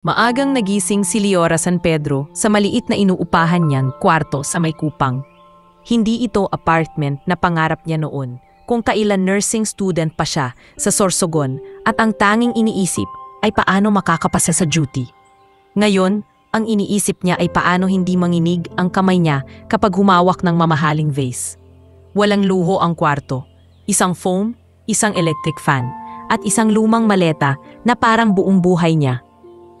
Maagang nagising si Leora San Pedro sa maliit na inuupahan niyang kwarto sa may kupang. Hindi ito apartment na pangarap niya noon, kung kailan nursing student pa siya sa Sorsogon at ang tanging iniisip ay paano makakapasa sa duty. Ngayon, ang iniisip niya ay paano hindi manginig ang kamay niya kapag humawak ng mamahaling vase. Walang luho ang kwarto, isang foam, isang electric fan, at isang lumang maleta na parang buong buhay niya.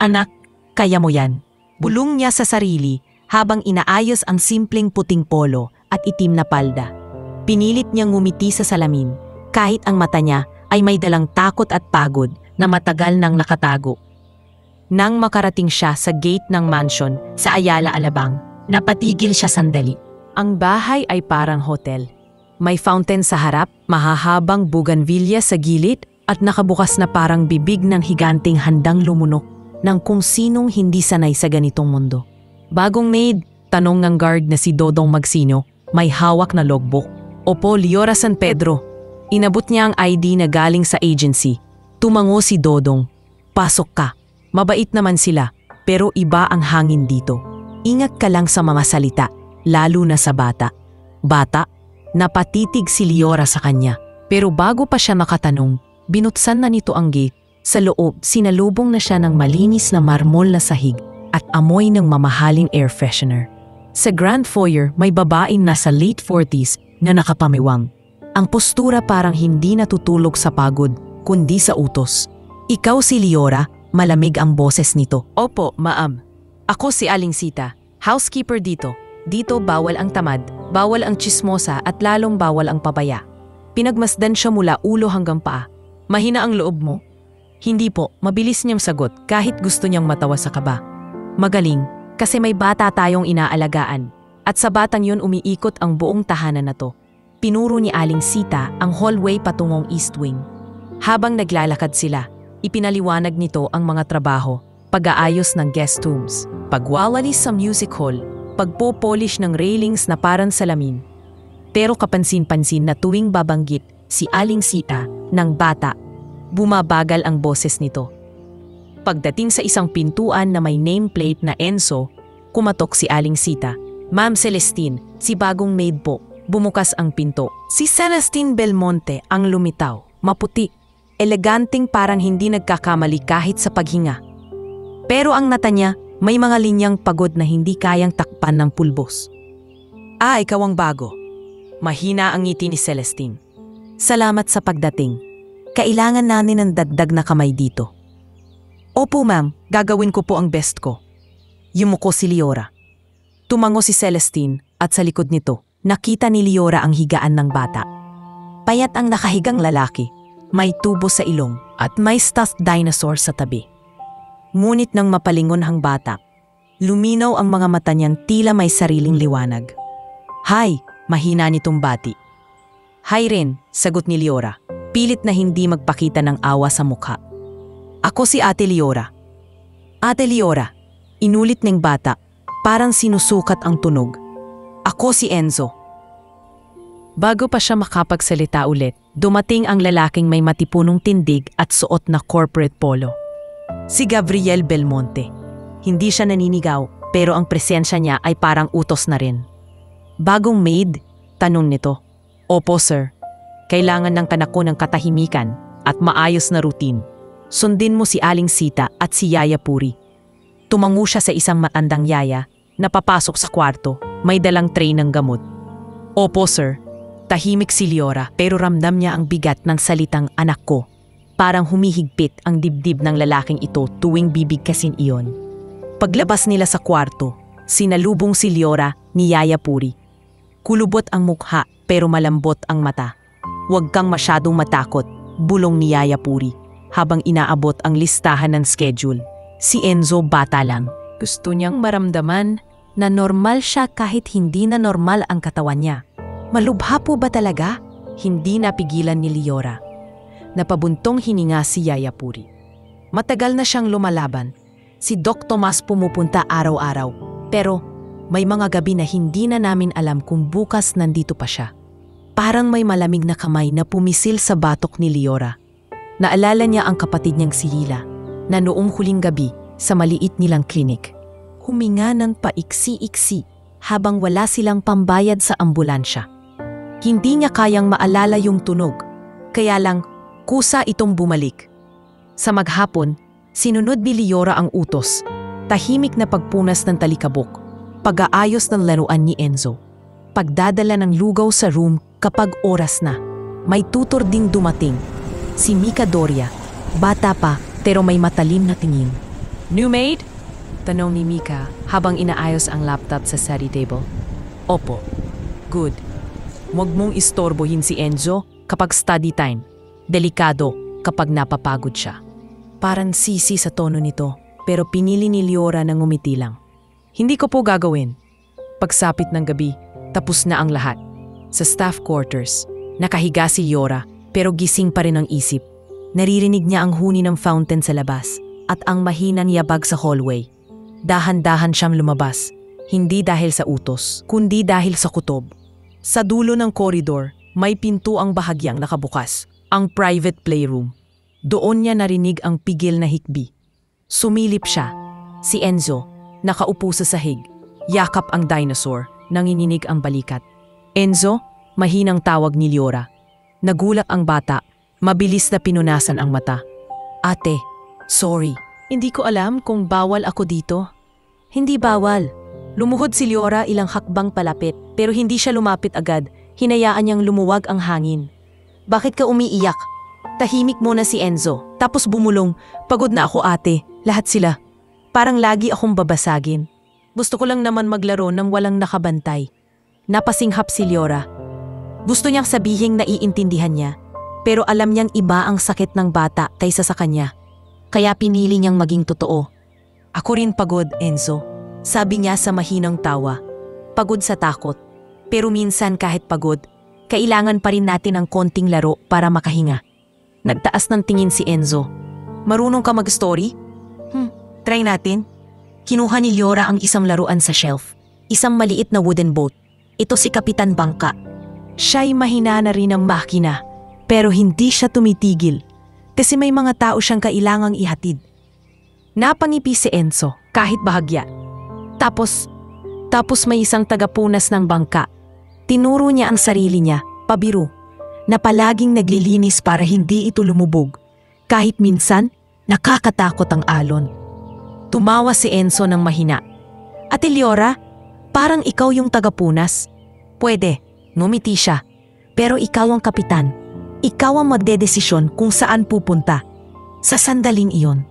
Anak, kaya mo yan. Bulong niya sa sarili habang inaayos ang simpleng puting polo at itim na palda. Pinilit niyang ngumiti sa salamin kahit ang mata niya ay may dalang takot at pagod na matagal nang nakatago. Nang makarating siya sa gate ng mansion sa Ayala Alabang, napatigil siya sandali. Ang bahay ay parang hotel. May fountain sa harap, mahahabang bougainvillea sa gilid at nakabukas na parang bibig ng higanting handang lumunok ng kung sinong hindi sanay sa ganitong mundo. Bagong maid, tanong ng guard na si Dodong Magsino, may hawak na logbook. Opo, Leora San Pedro. Inabot niya ang ID na galing sa agency. Tumango si Dodong. Pasok ka. Mabait naman sila, pero iba ang hangin dito. Ingat ka lang sa mga salita, lalo na sa bata. Bata? Napatitig si Leora sa kanya. Pero bago pa siya makatanong, binuksan na nito ang gate. Sa loob, sinalubong na siya ng malinis na marmol na sahig at amoy ng mamahaling air freshener. Sa grand foyer, may babaeng nasa late 40s na nakapamiwang. Ang postura parang hindi natutulog sa pagod, kundi sa utos. Ikaw si Leora, malamig ang boses nito. Opo, ma'am. Ako si Aling Sita, housekeeper dito. Dito bawal ang tamad, bawal ang chismosa at lalong bawal ang pabaya. Pinagmasdan siya mula ulo hanggang paa. Mahina ang loob mo. Hindi po, mabilis niyang sagot kahit gusto niyang matawa sa kaba. Magaling, kasi may bata tayong inaalagaan. At sa batang yun umiikot ang buong tahanan na to. Pinuro ni Aling Sita ang hallway patungong East Wing. Habang naglalakad sila, ipinaliwanag nito ang mga trabaho, pag-aayos ng guest rooms, pagwawalis sa music hall, pagpo-polish ng railings na parang salamin. Pero kapansin-pansin na tuwing babanggit si Aling Sita ng bata, bumabagal ang boses nito. Pagdating sa isang pintuan na may nameplate na Enzo, kumatok si Aling Sita. Ma'am Celestine, si bagong maid po. Bumukas ang pinto. Si Celestine Belmonte ang lumitaw, maputi, eleganting parang hindi nagkakamali kahit sa paghinga. Pero ang mata niya, may mga linyang pagod na hindi kayang takpan ng pulbos. Ah, ikaw ang bago. Mahina ang ngiti ni Celestine. Salamat sa pagdating. Kailangan namin ng dagdag na kamay dito. Opo ma'am, gagawin ko po ang best ko. Yumuko si Leora. Tumango si Celestine at sa likod nito, nakita ni Leora ang higaan ng bata. Payat ang nakahigang lalaki, may tubo sa ilong at may stuffed dinosaur sa tabi. Ngunit nang mapalingon ang bata, luminaw ang mga mata niyang tila may sariling liwanag. Hay, mahina nitong bati. Hay rin, sagot ni Leora. Pilit na hindi magpakita ng awa sa mukha. Ako si Ate Leora. Ate Leora, inulit ng bata, parang sinusukat ang tunog. Ako si Enzo. Bago pa siya makapagsalita ulit, dumating ang lalaking may matipunong tindig at suot na corporate polo. Si Gabriel Belmonte. Hindi siya naninigaw, pero ang presensya niya ay parang utos na rin. Bagong maid? Tanong nito. Opo sir. Kailangan ng anak ko ng katahimikan at maayos na routine. Sundin mo si Aling Sita at si Yaya Puri. Tumango siya sa isang matandang yaya na papasok sa kwarto, may dalang tray ng gamot. Opo sir. Tahimik si Leora pero ramdam niya ang bigat ng salitang anak ko. Parang humihigpit ang dibdib ng lalaking ito tuwing bibigkasin iyon. Paglabas nila sa kwarto, sinalubong si Leora ni Yaya Puri. Kulubot ang mukha pero malambot ang mata. Huwag kang masyadong matakot, bulong ni Yaya Puri habang inaabot ang listahan ng schedule. Si Enzo bata lang. Gusto niyang maramdaman na normal siya kahit hindi na normal ang katawan niya. Malubha po ba talaga? Hindi napigilan ni Leora. Napabuntong hininga si Yaya Puri. Matagal na siyang lumalaban. Si Doc Tomas pumupunta araw-araw. Pero may mga gabi na hindi na namin alam kung bukas nandito pa siya. Parang may malamig na kamay na pumisil sa batok ni Leora. Naalala niya ang kapatid niyang si Hila, na noong huling gabi, sa maliit nilang klinik. Huminga ng paiksi-iksi habang wala silang pambayad sa ambulansya. Hindi niya kayang maalala yung tunog, kaya lang kusa itong bumalik. Sa maghapon, sinunod ni Liora ang utos, tahimik na pagpunas ng talikabok, pag-aayos ng laruan ni Enzo, pagdadala ng lugaw sa room kapag oras na. May tutor ding dumating, si Mika Doria, bata pa pero may matalim na tingin. "New maid?" tanong ni Mika habang inaayos ang laptop sa study table. "Opo." "Good. Huwag mong istorbohin si Enzo kapag study time. Delikado kapag napapagod siya." Parang sisi sa tono nito, pero pinili ni Liora na ngumiti lang. "Hindi ko po gagawin." Pagsapit ng gabi, tapos na ang lahat. Sa staff quarters, nakahiga si Liora pero gising pa rin ang isip. Naririnig niya ang huni ng fountain sa labas at ang mahinang yabag sa hallway. Dahan-dahan siyang lumabas, hindi dahil sa utos, kundi dahil sa kutob. Sa dulo ng koridor, may pinto ang bahagyang nakabukas, ang private playroom. Doon niya narinig ang pigil na hikbi. Sumilip siya. Si Enzo, nakaupo sa sahig. Yakap ang dinosaur, nanginginig ang balikat. "Enzo?" mahinang tawag ni Liora. Nagulak ang bata, mabilis na pinunasan ang mata. "Ate, sorry. Hindi ko alam kung bawal ako dito." "Hindi bawal." Lumuhod si Liora ilang hakbang palapit, pero hindi siya lumapit agad. Hinayaan niyang lumuwag ang hangin. "Bakit ka umiiyak?" Tahimik muna si Enzo, tapos bumulong. "Pagod na ako, ate. Lahat sila. Parang lagi akong babasagin. Gusto ko lang naman maglaro nang walang nakabantay." Napasinghap si Liora. Gusto niyang sabihing naiintindihan niya, pero alam niyang iba ang sakit ng bata kaysa sa kanya. Kaya pinili niyang maging totoo. "Ako rin pagod, Enzo," sabi niya sa mahinang tawa. "Pagod sa takot. Pero minsan kahit pagod, kailangan pa rin natin ang konting laro para makahinga." Nagtaas ng tingin si Enzo. "Marunong ka mag-story?" Try natin." Kinuha ni Liora ang isang laruan sa shelf. Isang maliit na wooden boat. Ito si Kapitan Bangka. Siya'y mahina na rin ang makina, pero hindi siya tumitigil. Kasi may mga tao siyang kailangang ihatid. Napangipi si Enzo, kahit bahagya. Tapos may isang tagapunas ng bangka. Tinuro niya ang sarili niya, pabiro, na palaging naglilinis para hindi ito lumubog. Kahit minsan, nakakatakot ang alon. Tumawa si Enzo ng mahina. "Ate Liora, parang ikaw yung tagapunas." "Pwede," ngumiti siya. "Pero ikaw ang kapitan. Ikaw ang magdedesisyon kung saan pupunta." Sa sandaling iyon,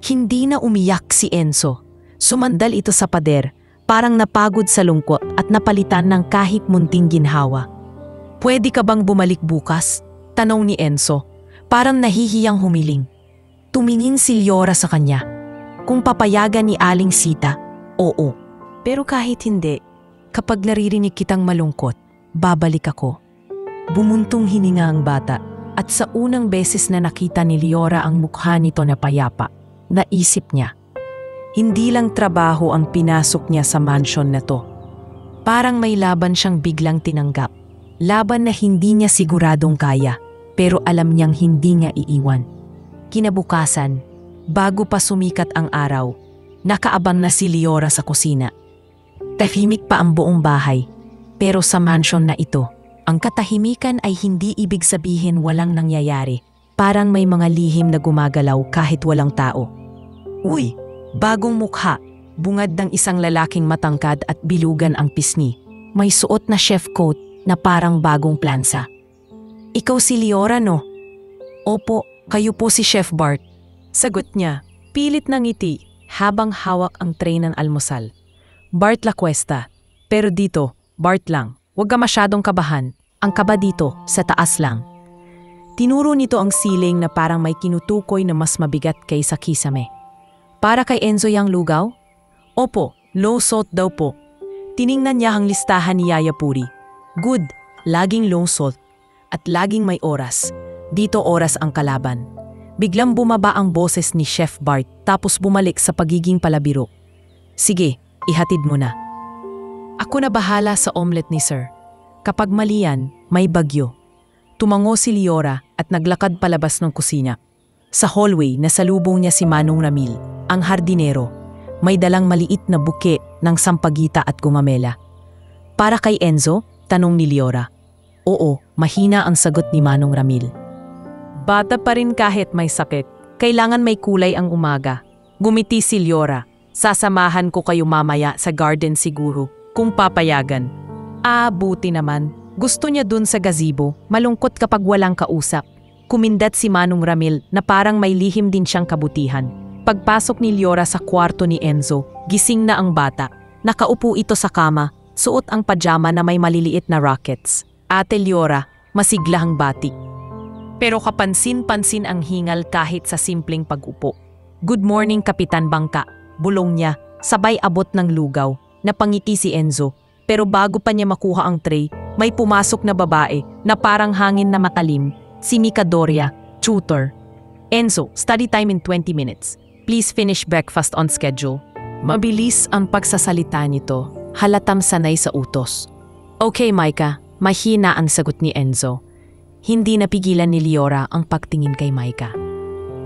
hindi na umiyak si Enzo. Sumandal ito sa pader, parang napagod sa lungkot at napalitan ng kahit munting ginhawa. "Pwede ka bang bumalik bukas?" tanong ni Enzo, parang nahihiyang humiling. Tumingin si Liora sa kanya. Kung papayagan ni Aling Sita, oo. Pero kahit hindi, kapag naririnig kitang malungkot, babalik ako. Bumuntong hininga ang bata at sa unang beses na nakita ni Liora ang mukha nito na payapa, naisip niya. Hindi lang trabaho ang pinasok niya sa mansion na to. Parang may laban siyang biglang tinanggap. Laban na hindi niya siguradong kaya, pero alam niyang hindi niya iiwan. Kinabukasan, bago pa sumikat ang araw, nakaabang na si Liora sa kusina. Tahimik pa ang buong bahay, pero sa mansion na ito, ang katahimikan ay hindi ibig sabihin walang nangyayari. Parang may mga lihim na gumagalaw kahit walang tao. "Uy, bagong mukha," bungad ng isang lalaking matangkad at bilugan ang pisngi. May suot na chef coat na parang bagong plansa. "Ikaw si Liora, no?" "Opo, kayo po si Chef Bart." Sagot niya, pilit na ngiti habang hawak ang tray ng almusal. "Bart La Cuesta. Pero dito, Bart lang. Huwag ka masyadong kabahan. Ang kaba dito, sa taas lang." Tinuro nito ang ceiling na parang may kinutukoy na mas mabigat kaysa kisame. "Para kay Enzo yang lugaw?" "Opo, low salt daw po." Tiningnan niya ang listahan ni Yaya Puri. "Good, laging low salt. At laging may oras. Dito oras ang kalaban." Biglang bumaba ang boses ni Chef Bart tapos bumalik sa pagiging palabiro. "Sige, ihatid mo na. Ako na bahala sa omelet ni Sir. Kapag mali yan, may bagyo." Tumango si Liora at naglakad palabas ng kusina. Sa hallway, nasalubong niya si Manong Ramil, ang hardinero. May dalang maliit na buke ng sampagita at gumamela. Para kay Enzo? Tanong ni Liora. Oo, mahina ang sagot ni Manong Ramil. Bata pa rin kahit may sakit. Kailangan may kulay ang umaga. Gumiti si Liora. Sasamahan ko kayo mamaya sa garden siguro, kung papayagan. Buti naman. Gusto niya dun sa gazebo, malungkot kapag walang kausap. Kumindat si Manong Ramil na parang may lihim din siyang kabutihan. Pagpasok ni Liora sa kwarto ni Enzo, gising na ang bata. Nakaupo ito sa kama, suot ang pajama na may maliliit na rockets. Ate Liora, masigla ang batik. Pero kapansin-pansin ang hingal kahit sa simpleng pag-upo. Good morning, Kapitan Bangka. Bulong niya, sabay abot ng lugaw. Napangiti si Enzo. Pero bago pa niya makuha ang tray, may pumasok na babae na parang hangin na matalim, si Mika Doria, tutor. Enzo, study time in 20 minutes. Please finish breakfast on schedule. Mabilis ang pagsasalita nito, halatang sanay sa utos. Okay, Micah, mahina ang sagot ni Enzo. Hindi napigilan ni Liora ang pagtingin kay Micah.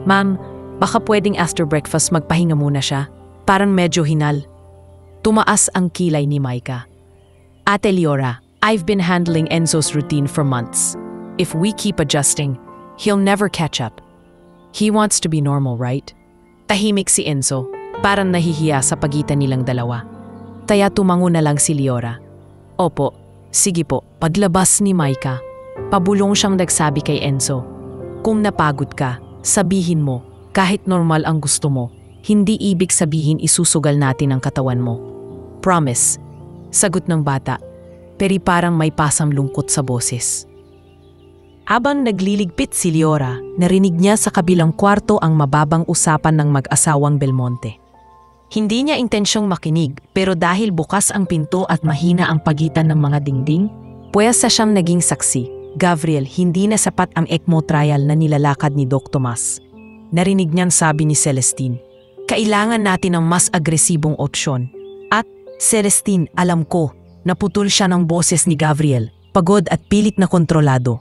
Ma'am, baka pwedeng after breakfast magpahinga muna siya. Parang medyo hinal. Tumaas ang kilay ni Micah. Ate Liora, I've been handling Enzo's routine for months. If we keep adjusting, he'll never catch up. He wants to be normal, right? Tahimik si Enzo, parang nahihiya sa pagitan nilang dalawa. Kaya tumango na lang si Liora. Opo, sige po, paglabas ni Micah. Pabulong siyang nagsabi kay Enzo. Kung napagod ka, sabihin mo, kahit normal ang gusto mo, hindi ibig sabihin isusugal natin ang katawan mo. Promise. Sagot ng bata, pero parang may pasang lungkot sa boses. Habang nagliligpit si Liora, narinig niya sa kabilang kwarto ang mababang usapan ng mag-asawang Belmonte. Hindi niya intensyong makinig, pero dahil bukas ang pinto at mahina ang pagitan ng mga dingding, puwesa siyang naging saksi. Gabriel, hindi na sapat ang ECMO trial na nilalakad ni Doc Tomas. Narinig niyan sabi ni Celestine, kailangan natin ng mas agresibong opsyon. Celestine, alam ko, naputol siya ng boses ni Gabriel, pagod at pilit na kontrolado.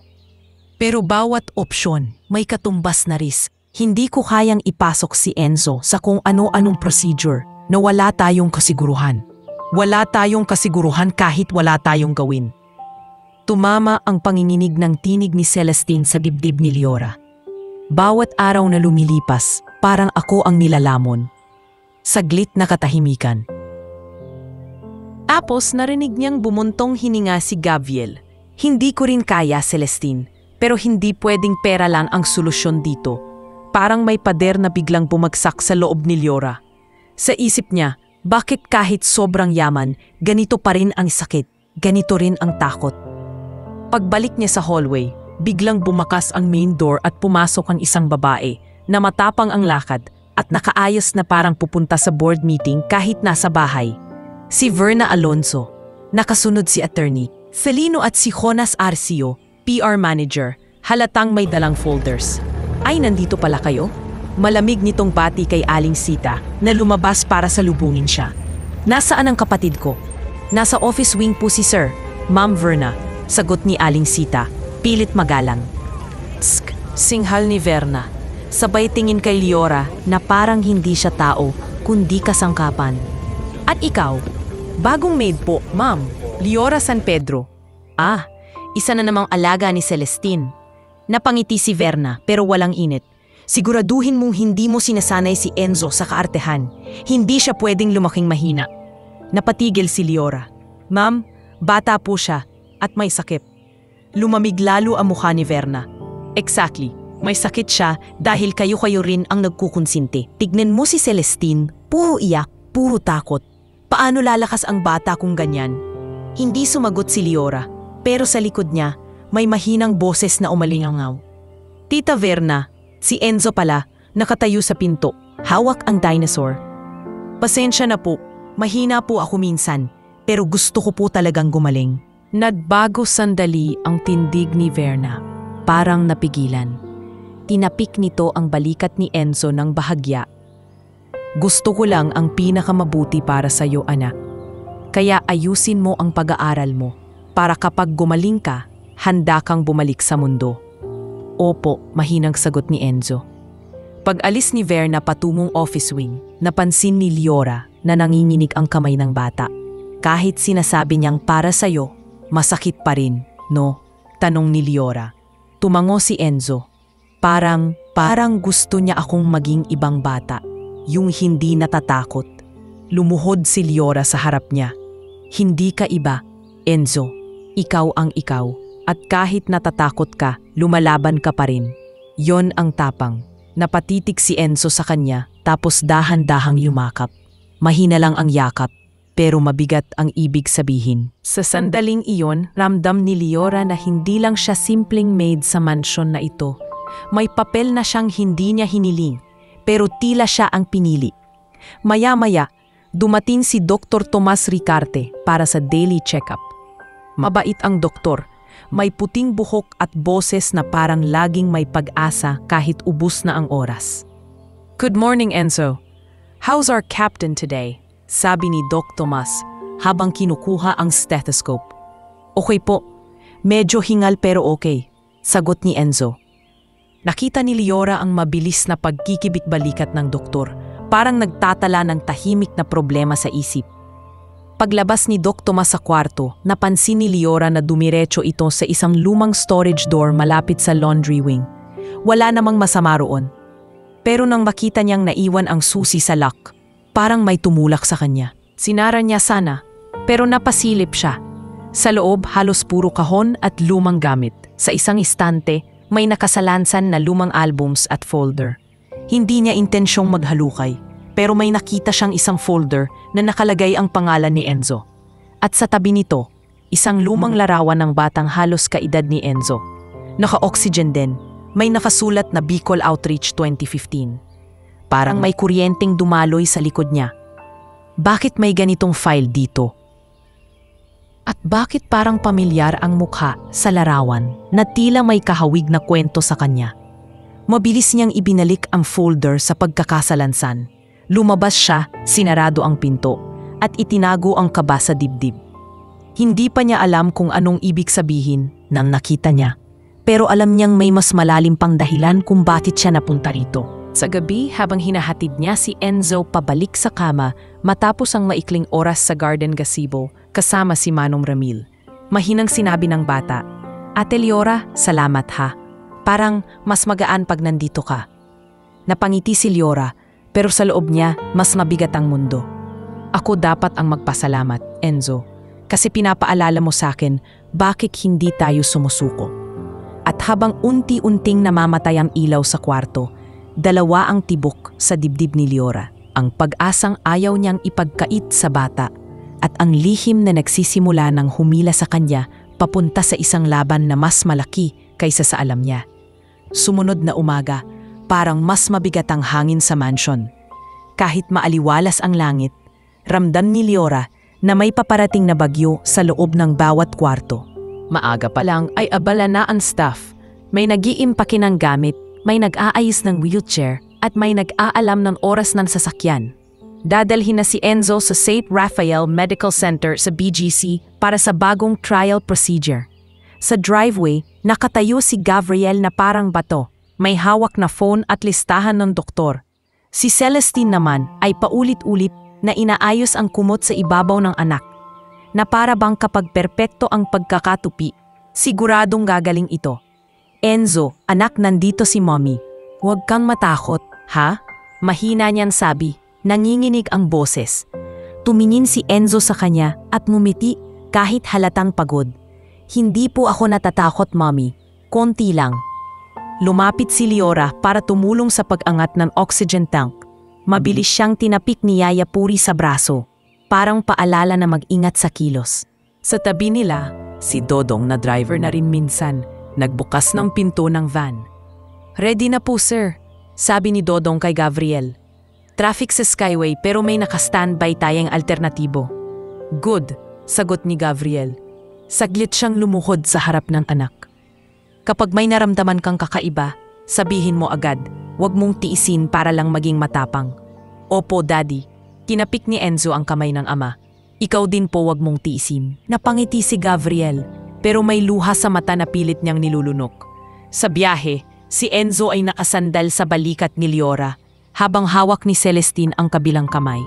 Pero bawat opsyon, may katumbas na risk. Hindi ko kayang ipasok si Enzo sa kung ano-anong procedure na wala tayong kasiguruhan. Wala tayong kasiguruhan kahit wala tayong gawin. Tumama ang panginginig ng tinig ni Celestine sa dibdib ni Liora. Bawat araw na lumilipas, parang ako ang nilalamon. Saglit na katahimikan. Tapos narinig niyang bumuntong hininga si Gabriel. Hindi ko rin kaya, Celestine, pero hindi pwedeng pera lang ang solusyon dito. Parang may pader na biglang bumagsak sa loob ni Liora. Sa isip niya, bakit kahit sobrang yaman, ganito pa rin ang sakit, ganito rin ang takot. Pagbalik niya sa hallway, biglang bumakas ang main door at pumasok ang isang babae na matapang ang lakad at nakaayos na parang pupunta sa board meeting kahit nasa bahay. Si Verna Alonso, nakasunod si attorney, Felino at si Jonas Arcio, PR manager, halatang may dalang folders. Ay, nandito pala kayo? Malamig nitong bati kay Aling Sita na lumabas para salubungin siya. Nasaan ang kapatid ko? Nasa office wing po si Sir, Ma'am Verna, sagot ni Aling Sita, pilit magalang. Tsk, singhal ni Verna. Sabay tingin kay Liora na parang hindi siya tao, kundi kasangkapan. At ikaw? Bagong maid po, ma'am. Liora San Pedro. Isa na namang alaga ni Celestine. Napangiti si Verna pero walang init. Siguraduhin mong hindi mo sinasanay si Enzo sa kaartehan. Hindi siya pwedeng lumaking mahina. Napatigil si Liora. Ma'am, bata po siya at may sakit. Lumamig lalo ang mukha ni Verna. Exactly, may sakit siya dahil kayo-kayo rin ang nagkukonsinti. Tignan mo si Celestine, puro iyak, puro takot. Paano lalakas ang bata kung ganyan? Hindi sumagot si Liora, pero sa likod niya, may mahinang boses na umalingangaw. Tita Verna, si Enzo pala, nakatayo sa pinto, hawak ang dinosaur. Pasensya na po, mahina po ako minsan, pero gusto ko po talagang gumaling. Nagbago sandali ang tindig ni Verna, parang napigilan. Tinapik nito ang balikat ni Enzo ng bahagya. Gusto ko lang ang pinakamabuti para sa iyo, anak. Kaya ayusin mo ang pag-aaral mo para kapag gumaling ka, handa kang bumalik sa mundo. Opo, mahinang sagot ni Enzo. Pag-alis ni Verna patungong office wing, napansin ni Liora na nanginginig ang kamay ng bata. Kahit sinasabi niyang para sa'yo, masakit pa rin, no? Tanong ni Liora. Tumango si Enzo. Parang gusto niya akong maging ibang bata, yung hindi natatakot. Lumuhod si Liora sa harap niya. Hindi ka iba, Enzo. Ikaw ang ikaw. At kahit natatakot ka, lumalaban ka pa rin. Yon ang tapang. Napatitig si Enzo sa kanya tapos dahan-dahang yumakap. Mahina lang ang yakap, pero mabigat ang ibig sabihin. Sa sandaling iyon, ramdam ni Liora na hindi lang siya simpleng maid sa mansyon na ito. May papel na siyang hindi niya hiniling, pero tila siya ang pinili. Maya-maya, dumating si Dr. Tomas Ricarte para sa daily check-up. Mabait ang doktor. May puting buhok at boses na parang laging may pag-asa kahit ubus na ang oras. "Good morning, Enzo. How's our captain today?" Sabi ni Doc Tomas habang kinukuha ang stethoscope. "Okay po. Medyo hingal pero okay," sagot ni Enzo. Nakita ni Liora ang mabilis na pagkikibit-balikat ng doktor, parang nagtatala ng tahimik na problema sa isip. Paglabas ni Doc Tomas sa kwarto, napansin ni Liora na dumiretso ito sa isang lumang storage door malapit sa laundry wing. Wala namang masama roon. Pero nang makita niyang naiwan ang susi sa lock, parang may tumulak sa kanya. Sinara niya sana, pero napasilip siya. Sa loob, halos puro kahon at lumang gamit. Sa isang istante, may nakasalansan na lumang albums at folder. Hindi niya intensyong maghalukay, pero may nakita siyang isang folder na nakalagay ang pangalan ni Enzo. At sa tabi nito, isang lumang larawan ng batang halos kaedad ni Enzo. Naka-oxygen din, may nakasulat na Bicol Outreach 2015. Parang may kuryenteng dumaloy sa likod niya. Bakit may ganitong file dito? At bakit parang pamilyar ang mukha sa larawan na tila may kahawig na kwento sa kanya? Mabilis niyang ibinalik ang folder sa pagkakasalansan. Lumabas siya, sinarado ang pinto, at itinago ang kaba sa dibdib. Hindi pa niya alam kung anong ibig sabihin nang nakita niya. Pero alam niyang may mas malalim pang dahilan kung bakit siya napunta rito. Sa gabi, habang hinahatid niya si Enzo pabalik sa kama matapos ang maikling oras sa garden gazebo kasama si Manong Ramil, mahinang sinabi ng bata, "Ate Liora, salamat ha. Parang mas magaan pag nandito ka." Napangiti si Liora, pero sa loob niya mas mabigat ang mundo. "Ako dapat ang magpasalamat, Enzo, kasi pinapaalala mo sa akin bakit hindi tayo sumusuko." At habang unti-unting namamatay ang ilaw sa kwarto, dalawa ang tibok sa dibdib ni Liora. Ang pag-asang ayaw niyang ipagkait sa bata at ang lihim na nagsisimula ng humila sa kanya papunta sa isang laban na mas malaki kaysa sa alam niya. Sumunod na umaga, parang mas mabigat ang hangin sa mansion. Kahit maaliwalas ang langit, ramdam ni Liora na may paparating na bagyo sa loob ng bawat kwarto. Maaga pa lang ay abala na ang staff. May nag-iimpake ng gamit, may nag-aayos ng wheelchair, at may nag-aalam ng oras ng sasakyan. Dadalhin na si Enzo sa St. Raphael Medical Center sa BGC para sa bagong trial procedure. Sa driveway, nakatayo si Gabriel na parang bato. May hawak na phone at listahan ng doktor. Si Celestine naman ay paulit-ulit na inaayos ang kumot sa ibabaw ng anak. Na para bang kapag perpekto ang pagkakatupi, siguradong gagaling ito. "Enzo, anak, nandito si mommy. Huwag kang matakot, ha?" Mahina niyang sabi. Nanginginig ang boses. Tumingin si Enzo sa kanya at ngumiti kahit halatang pagod. "Hindi po ako natatakot, mommy. Konti lang." Lumapit si Liora para tumulong sa pag-angat ng oxygen tank. Mabilis siyang tinapik ni Yaya Puri sa braso, parang paalala na mag-ingat sa kilos. Sa tabi nila, si Dodong na driver na rin minsan, nagbukas ng pinto ng van. "Ready na po, sir," sabi ni Dodong kay Gabriel. "Traffic sa Skyway pero may naka-standby tayong alternatibo." "Good," sagot ni Gabriel. Saglit siyang lumuhod sa harap ng anak. "Kapag may naramdaman kang kakaiba, sabihin mo agad, huwag mong tiisin para lang maging matapang." "Opo, Daddy." Tinapik ni Enzo ang kamay ng ama. "Ikaw din po, huwag mong tiisin." Napangiti si Gabriel, pero may luha sa mata na pilit niyang nilulunok. Sa biyahe, Si Enzo ay nakasandal sa balikat ni Liora habang hawak ni Celestine ang kabilang kamay.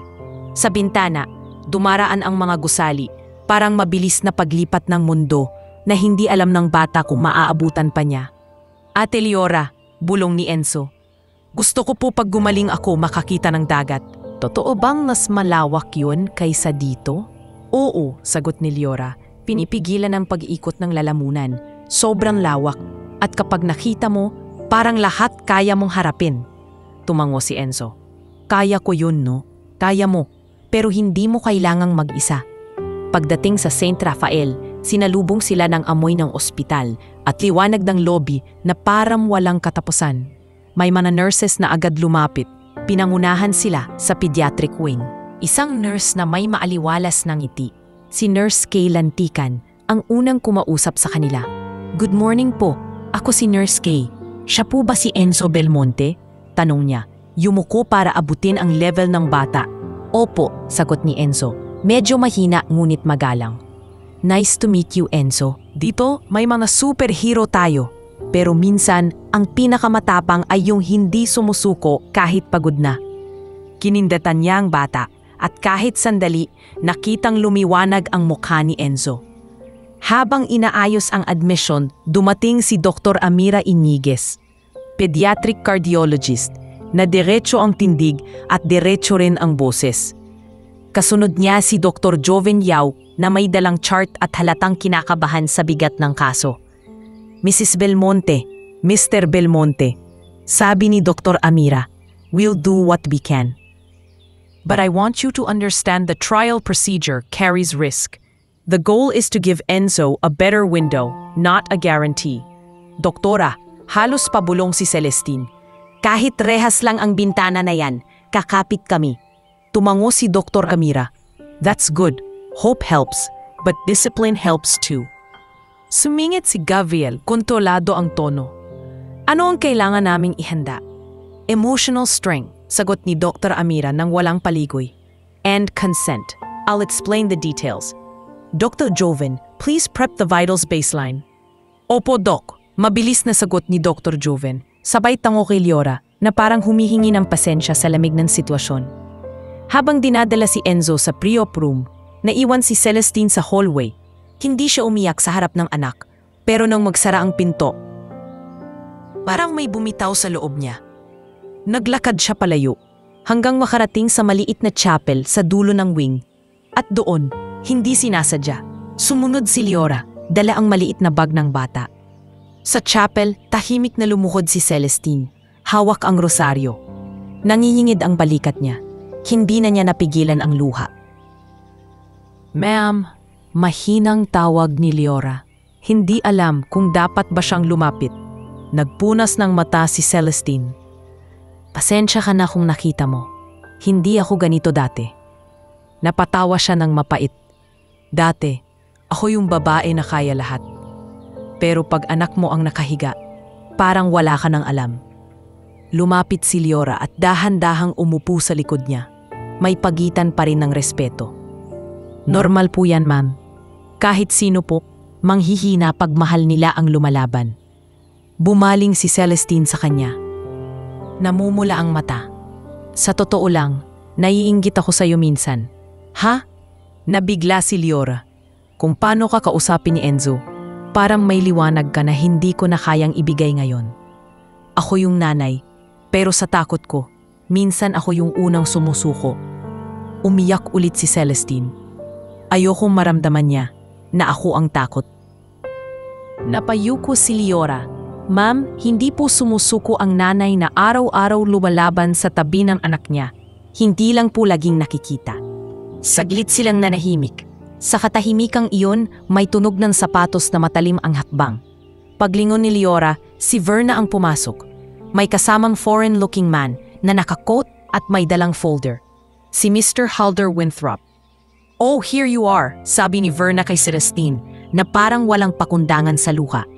Sa bintana, dumaraan ang mga gusali, parang mabilis na paglipat ng mundo na hindi alam ng bata kung maaabutan pa niya. Ate Liora, bulong ni Enzo. Gusto ko po pag gumaling ako makakita ng dagat. Totoo bang mas malawak yun kaysa dito? Oo, sagot ni Liora. Pinipigilan ang pag-iikot ng lalamunan. Sobrang lawak. At kapag nakita mo, parang lahat kaya mong harapin. Tumango si Enzo. Kaya ko yun, no? Kaya mo. Pero hindi mo kailangang mag-isa. Pagdating sa St. Rafael, sinalubong sila ng amoy ng ospital at liwanag ng lobby na parang walang katapusan. May mga nurses na agad lumapit. Pinangunahan sila sa pediatric wing. Isang nurse na may maaliwalas ng ngiti. Si Nurse Kay Lantican, ang unang kumausap sa kanila. Good morning po. Ako si Nurse Kay. Siya po ba si Enzo Belmonte? Tanong niya. Yumuko para abutin ang level ng bata. Opo, sagot ni Enzo. Medyo mahina ngunit magalang. Nice to meet you, Enzo. Dito, may mga superhero tayo. Pero minsan, ang pinakamatapang ay yung hindi sumusuko kahit pagod na. Kinindatan niya ang bata at kahit sandali, nakitang lumiwanag ang mukha ni Enzo. Habang inaayos ang admission, dumating si Dr. Amira Iniguez, pediatric cardiologist, na diretso ang tindig at diretso rin ang boses. Kasunod niya si Dr. Joven Yao na may dalang chart at halatang kinakabahan sa bigat ng kaso. Mrs. Belmonte, Mr. Belmonte, sabi ni Dr. Amira, we'll do what we can. But I want you to understand the trial procedure carries risk. The goal is to give Enzo a better window, not a guarantee. Doktora, halos pabulong si Celestine. Kahit rehas lang ang bintana na yan, kakapit kami. Tumango si Dr. Amira. That's good. Hope helps, but discipline helps too. Sumingit si Gabriel, kontrolado ang tono. Ano ang kailangan naming ihanda? Emotional strength, sagot ni Dr. Amira nang walang paligoy. And consent. I'll explain the details. Dr. Joven, please prep the vitals baseline. Opo, Doc. Mabilis na sagot ni Dr. Joven. Sabay tango kay Liora na parang humihingi ng pasensya sa lamig ng sitwasyon. Habang dinadala si Enzo sa pre-op room, naiwan si Celestine sa hallway. Hindi siya umiyak sa harap ng anak, pero nang magsara ang pinto, parang may bumitaw sa loob niya. Naglakad siya palayo, hanggang makarating sa maliit na chapel sa dulo ng wing. At doon, hindi sinasadya, sumunod si Liora, dala ang maliit na bag ng bata. Sa chapel, tahimik na lumuhod si Celestine, hawak ang rosaryo. Nangingingid ang balikat niya, hindi na niya napigilan ang luha. Ma'am, mahinang tawag ni Liora. Hindi alam kung dapat ba siyang lumapit. Nagpunas ng mata si Celestine. Pasensya ka na kung nakita mo. Hindi ako ganito dati. Napatawa siya ng mapait. Dati, ako yung babae na kaya lahat. Pero pag anak mo ang nakahiga, parang wala ka ng alam. Lumapit si Liora at dahan-dahang umupo sa likod niya. May pagitan pa rin ng respeto. Normal po yan, ma'am. Kahit sino po, manghihina pag mahal nila ang lumalaban. Bumaling si Celestine sa kanya. Namumula ang mata. Sa totoo lang, naiinggit ako sa iyo minsan. Ha? Nabigla si Liora. Kung paano ka kausapin ni Enzo, parang may liwanag ka na hindi ko na kayang ibigay ngayon. Ako yung nanay, pero sa takot ko, minsan ako yung unang sumusuko. Umiyak ulit si Celestine. Ayokong maramdaman niya na ako ang takot. Napayuko si Liora. Ma'am, hindi po sumusuko ang nanay na araw-araw lumalaban sa tabi ng anak niya. Hindi lang po laging nakikita. Saglit silang nanahimik. Sa katahimikang iyon, may tunog ng sapatos na matalim ang hakbang. Paglingon ni Liora, si Verna ang pumasok. May kasamang foreign-looking man na nakakot at may dalang folder. Si Mr. Halder Winthrop. Oh, here you are, sabi ni Verna kay Celestine, na parang walang pakundangan sa luha.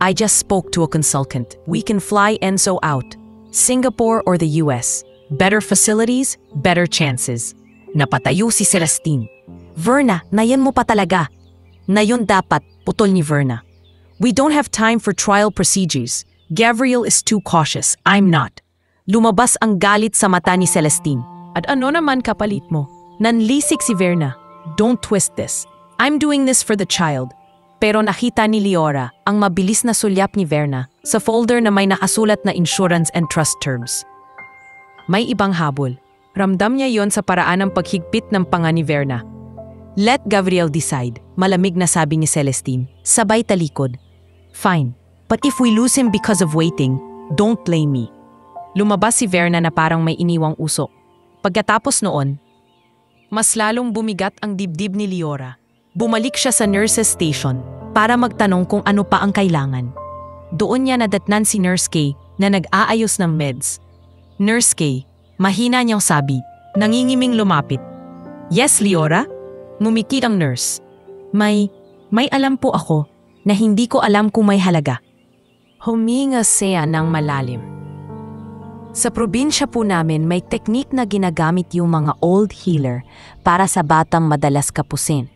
I just spoke to a consultant. We can fly Enzo out. Singapore or the US. Better facilities, better chances. Napatayo si Celestine. Verna, nayan mo pa talaga. Nayon dapat, putol ni Verna. We don't have time for trial procedures. Gabriel is too cautious. I'm not. Lumabas ang galit sa mata ni Celestine. At ano naman kapalit mo? Nanlisik si Verna. Don't twist this. I'm doing this for the child. Pero nakita ni Leora ang mabilis na sulyap ni Verna sa folder na may nakasulat na insurance and trust terms. May ibang habol. Ramdam niya yon sa paraan ng paghigpit ng panga ni Verna. Let Gabriel decide, malamig na sabi ni Celestine, sabay talikod. Fine, but if we lose him because of waiting, don't blame me. Lumabas si Verna na parang may iniwang usok. Pagkatapos noon, mas lalong bumigat ang dibdib ni Leora. Bumalik siya sa nurse's station para magtanong kung ano pa ang kailangan. Doon niya nadatnan si Nurse Kay na nag-aayos ng meds. Nurse Kay, mahina niyang sabi, nangingiming lumapit. Yes, Leora? Ngumikit ang nurse. May alam po ako na hindi ko alam kung may halaga. Huminga siya ng malalim. Sa probinsya po namin may teknik na ginagamit yung mga old healer para sa batang madalas kapusin.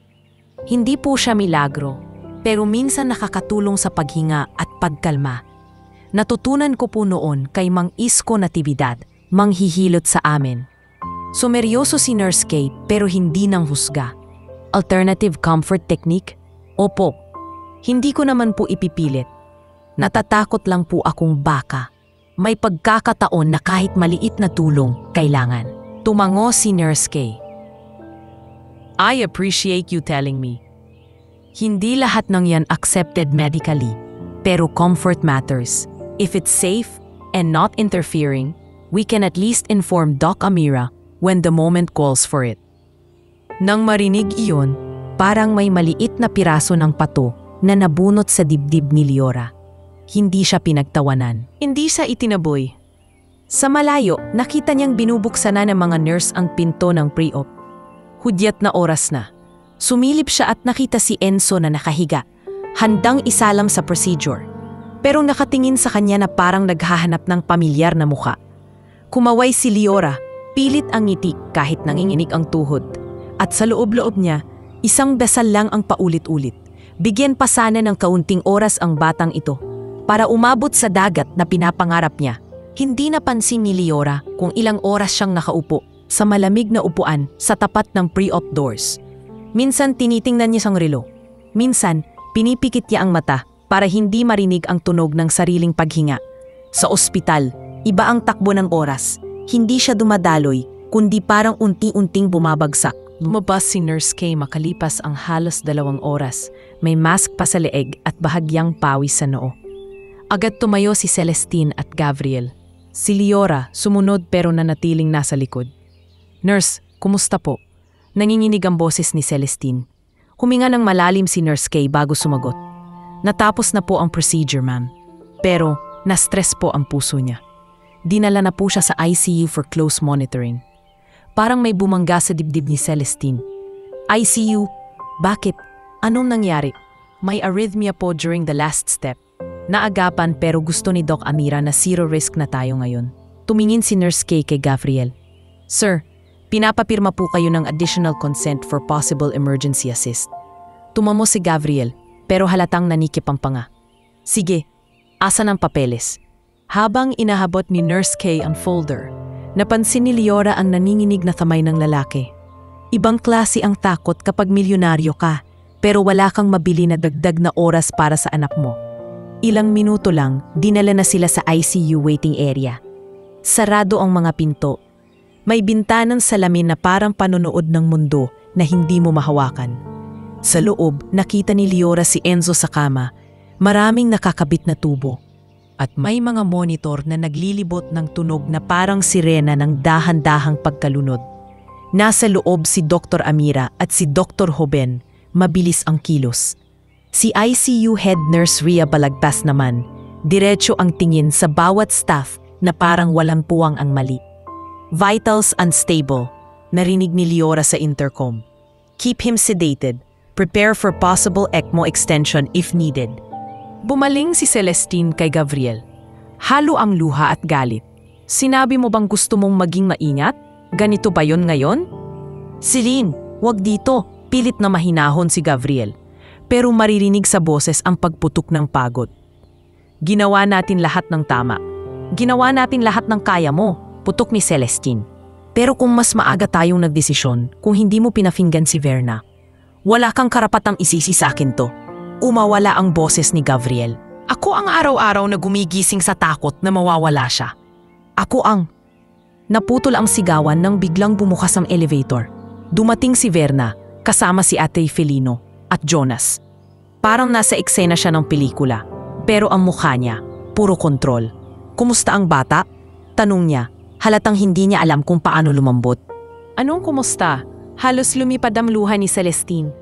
Hindi po siya milagro, pero minsan nakakatulong sa paghinga at pagkalma. Natutunan ko po noon kay Mang Isko Natividad, manghihilot sa amin. Sumeryoso si Nurse Kay pero hindi nang husga. Alternative comfort technique? Opo, hindi ko naman po ipipilit. Natatakot lang po akong baka. May pagkakataon na kahit maliit na tulong, kailangan. Tumango si Nurse Kay. I appreciate you telling me. Hindi lahat ng yan accepted medically, pero comfort matters. If it's safe and not interfering, we can at least inform Doc Amira when the moment calls for it. Nang marinig iyon, parang may maliit na piraso ng pato na nabunot sa dibdib ni Leora. Hindi siya pinagtawanan. Hindi siya itinaboy. Sa malayo, nakita niyang binubuksan na ng mga nurse ang pinto ng pre-op. Hudyat na oras na. Sumilip siya at nakita si Enzo na nakahiga, handang isalam sa procedure. Pero nakatingin sa kanya na parang naghahanap ng pamilyar na mukha. Kumaway si Leora, pilit ang ngiti kahit nanginginig ang tuhod. At sa loob-loob niya, isang dasal lang ang paulit-ulit. Bigyan pa sana ng kaunting oras ang batang ito para umabot sa dagat na pinapangarap niya. Hindi napansin ni Leora kung ilang oras siyang nakaupo sa malamig na upuan sa tapat ng pre-op doors. Minsan tinitingnan niya ang relo. Minsan, pinipikit niya ang mata para hindi marinig ang tunog ng sariling paghinga. Sa ospital, iba ang takbo ng oras. Hindi siya dumadaloy, kundi parang unti-unting bumabagsak. Lumabas si Nurse Kay makalipas ang halos 2 oras. May mask pa sa leeg at bahagyang pawis sa noo. Agad tumayo si Celestine at Gabriel. Si Leora sumunod pero nanatiling nasa likod. Nurse, kumusta po? Nanginginig ang boses ni Celestine. Huminga ng malalim si Nurse Kay bago sumagot. Natapos na po ang procedure, ma'am. Pero na-stress po ang puso niya. Dinala na po siya sa ICU for close monitoring. Parang may bumangga sa dibdib ni Celestine. ICU? Bakit? Anong nangyari? May arrhythmia po during the last step. Naagapan pero gusto ni Doc Amira na zero risk na tayo ngayon. Tumingin si Nurse Kay kay Gabriel. Sir, pinapapirma po kayo ng additional consent for possible emergency assist. Tumamo si Gabriel pero halatang nanikip ang panga. Sige, asan ang papeles? Habang inahabot ni Nurse Kay ang folder, napansin ni Leora ang naninginig na kamay ng lalaki. Ibang klase ang takot kapag milyonaryo ka, pero wala kang mabili na dagdag na oras para sa anak mo. Ilang minuto lang, dinala na sila sa ICU waiting area. Sarado ang mga pinto. May bintanang salamin na parang panonood ng mundo na hindi mo mahawakan. Sa loob, nakita ni Leora si Enzo sa kama. Maraming nakakabit na tubo. At may mga monitor na naglilibot ng tunog na parang sirena ng dahan-dahang pagkalunod. Nasa loob si Dr. Amira at si Dr. Hoben, mabilis ang kilos. Si ICU Head Nurse Rhea Balagtas naman, diretso ang tingin sa bawat staff na parang walang puwang ang mali. Vitals unstable, narinig ni Leora sa intercom. Keep him sedated, prepare for possible ECMO extension if needed. Bumaling si Celestine kay Gabriel. Halo ang luha at galit. Sinabi mo bang gusto mong maging maingat? Ganito ba yon ngayon? Celine, wag dito. Pilit na mahinahon si Gabriel. Pero maririnig sa boses ang pagputok ng pagod. Ginawa natin lahat ng tama. Ginawa natin lahat ng kaya mo, putok ni Celestine. Pero kung mas maaga tayong nagdesisyon, kung hindi mo pinafinggan si Verna, wala kang karapatang isisi sa akin to. Umawala ang boses ni Gabriel. Ako ang araw-araw na gumigising sa takot na mawawala siya. Ako ang... Naputol ang sigawan nang biglang bumukas ang elevator. Dumating si Verna, kasama si Ate Felino at Jonas. Parang nasa eksena siya ng pelikula, pero ang mukha niya, puro kontrol. Kumusta ang bata? Tanong niya, halatang hindi niya alam kung paano lumambot. Anong kumusta? Halos lumipad ang luha ni Celestine.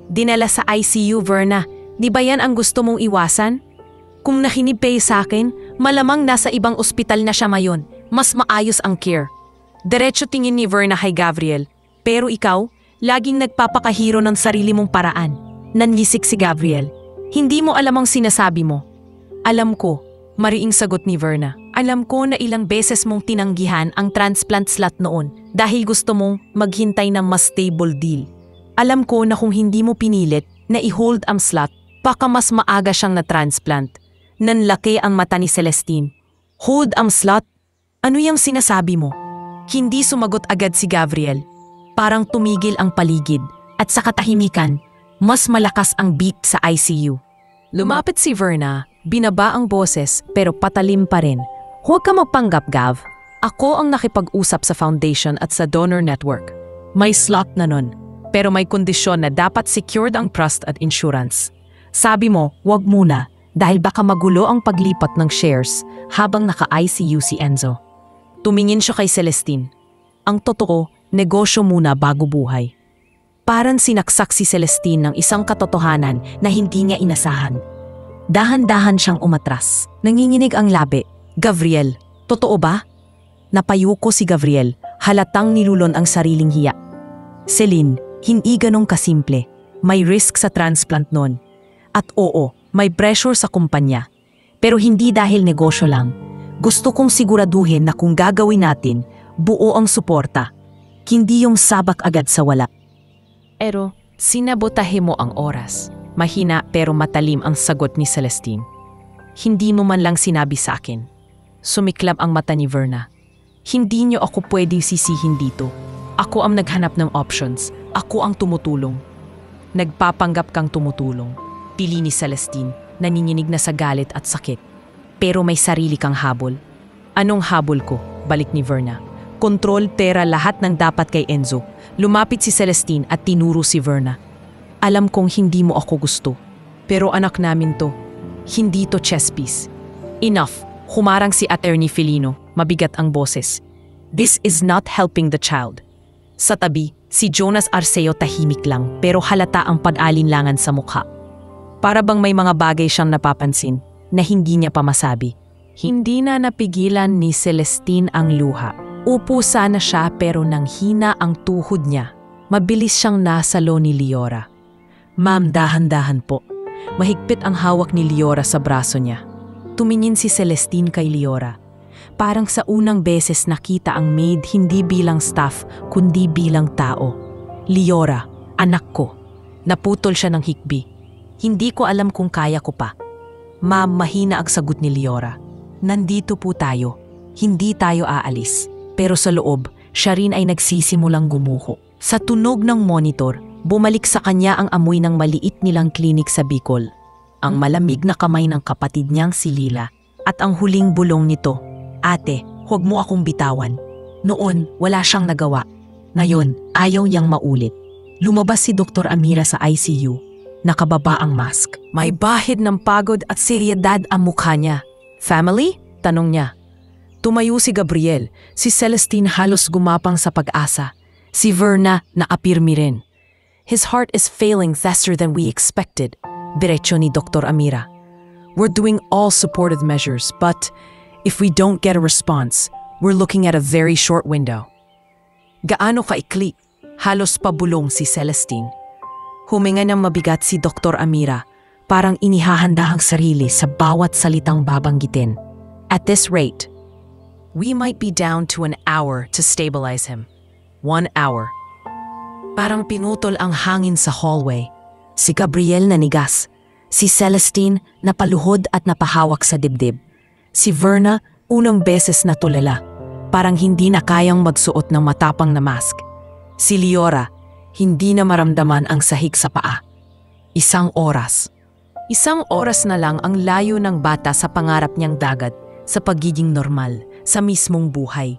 Dinala sa ICU, Verna. Di ba yan ang gusto mong iwasan? Kung nakinip kayo sa akin, malamang nasa ibang ospital na siya ngayon. Mas maayos ang care. Diretso tingin ni Verna kay Gabriel. Pero ikaw, laging nagpapakahiro ng sarili mong paraan. Nanlisik si Gabriel. Hindi mo alam ang sinasabi mo. Alam ko, mariing sagot ni Verna. Alam ko na ilang beses mong tinanggihan ang transplant slot noon dahil gusto mong maghintay ng mas stable deal. Alam ko na kung hindi mo pinilit na i-hold ang slot, baka mas maaga siyang na-transplant. Nanlaki ang mata ni Celestine. Hold ang slot? Ano yung sinasabi mo? Hindi sumagot agad si Gabriel. Parang tumigil ang paligid at sa katahimikan, mas malakas ang beep sa ICU. Lumapit si Verna, binaba ang boses pero patalim pa rin. Huwag ka magpanggap, Gav. Ako ang nakipag-usap sa foundation at sa donor network. May slot na nun, pero may kondisyon na dapat secured ang trust at insurance. Sabi mo, huwag muna dahil baka magulo ang paglipat ng shares habang naka-ICU si Enzo. Tumingin siya kay Celestine. Ang totoo, negosyo muna bago buhay. Parang sinaksak si Celestine ng isang katotohanan na hindi niya inasahan. Dahan-dahan siyang umatras. Nanginginig ang labi. Gabriel, totoo ba? Napayuko si Gabriel, halatang nilulon ang sariling hiya. Celine, hindi ganong kasimple. May risk sa transplant nun. At oo, may pressure sa kumpanya. Pero hindi dahil negosyo lang. Gusto kong siguraduhin na kung gagawin natin, buo ang suporta. Hindi yung sabak agad sa wala. Pero sinabotahe mo ang oras. Mahina pero matalim ang sagot ni Celestine. Hindi mo man lang sinabi sa akin. Sumiklab ang mata ni Verna. Hindi niyo ako pwedeng sisihin dito. Ako ang naghanap ng options. Ako ang tumutulong. Nagpapanggap kang tumutulong. Pili ni Celestine, naninginig na sa galit at sakit. Pero may sarili kang habol. Anong habol ko? Balik ni Verna. Kontrol, pera, lahat ng dapat kay Enzo. Lumapit si Celestine at tinuro si Verna. Alam kong hindi mo ako gusto. Pero anak namin to. Hindi to chess piece. Enough. Humarang si Attorney Felino, mabigat ang boses. This is not helping the child. Sa tabi, si Jonas Arceo tahimik lang pero halata ang pag-alinlangan sa mukha. Para bang may mga bagay siyang napapansin na hindi niya pa masabi. Hindi na napigilan ni Celestine ang luha. Upo sana siya pero nang hina ang tuhod niya. Mabilis siyang nasalo ni Liora. Ma'am, dahan-dahan po. Mahigpit ang hawak ni Liora sa braso niya. Tumingin si Celestine kay Liora. Parang sa unang beses nakita ang maid hindi bilang staff kundi bilang tao. Liora, anak ko. Naputol siya ng hikbi. Hindi ko alam kung kaya ko pa. Ma'am, mahina ang sagot ni Liora. Nandito po tayo. Hindi tayo aalis. Pero sa loob, siya rin ay nagsisimulang gumuho. Sa tunog ng monitor, bumalik sa kanya ang amoy ng maliit nilang klinik sa Bicol. Ang malamig na kamay ng kapatid niyang si Lila at ang huling bulong nito, Ate, huwag mo akong bitawan. Noon, wala siyang nagawa. Ngayon, ayaw niyang maulit. Lumabas si Dr. Amira sa ICU. Nakababa ang mask. May bahid ng pagod at seryedad ang mukha niya. Family? Tanong niya. Tumayo si Gabriel. Si Celestine halos gumapang sa pag-asa. Si Verna naapirmi rin. His heart is failing faster than we expected. Diretso ni Dr. Amira. We're doing all supportive measures, but if we don't get a response, we're looking at a very short window. Gaano kaikli? Halos pabulong si Celestine. Huminga ng mabigat si Dr. Amira, parang inihahanda ang sarili sa bawat salitang babanggitin. At this rate, we might be down to an hour to stabilize him. 1 hour. Parang pinutol ang hangin sa hallway. Si Gabriel nanigas. Si Celestine napaluhod at napahawak sa dibdib. Si Verna unang beses natulala, parang hindi na kayang magsuot ng matapang na mask. Si Leora hindi na maramdaman ang sahig sa paa. Isang oras na lang ang layo ng bata sa pangarap niyang dagat sa pagiging normal sa mismong buhay.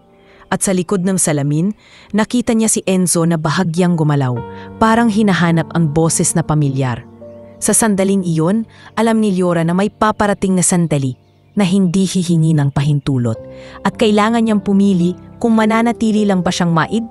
At sa likod ng salamin, nakita niya si Enzo na bahagyang gumalaw, parang hinahanap ang boses na pamilyar. Sa sandaling iyon, alam ni Leora na may paparating na sandali na hindi hihingi ng pahintulot at kailangan niyang pumili kung mananatili lang ba siyang maid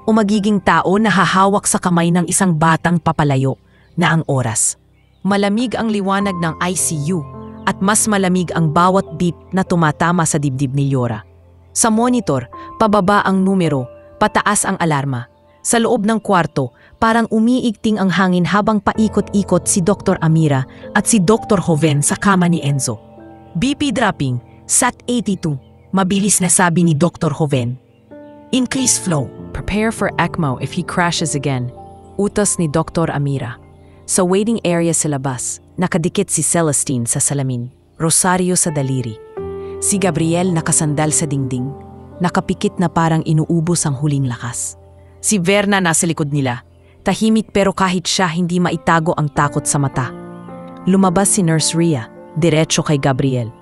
o magiging tao na hahawak sa kamay ng isang batang papalayo na ang oras. Malamig ang liwanag ng ICU at mas malamig ang bawat beep na tumatama sa dibdib ni Leora. Sa monitor, pababa ang numero, pataas ang alarma. Sa loob ng kwarto, parang umiigting ang hangin habang paikot-ikot si Dr. Amira at si Dr. Joven sa kama ni Enzo. BP dropping, SAT-82, mabilis na sabi ni Dr. Joven. Increase flow. Prepare for ECMO if he crashes again. Utos ni Dr. Amira. Sa waiting area sa labas, nakadikit si Celestine sa salamin, rosaryo sa daliri. Si Gabriel nakasandal sa dingding, nakapikit na parang inuubos ang huling lakas. Si Verna nasa likod nila, tahimik pero kahit siya hindi maitago ang takot sa mata. Lumabas si Nurse Rhea, diretso kay Gabriel.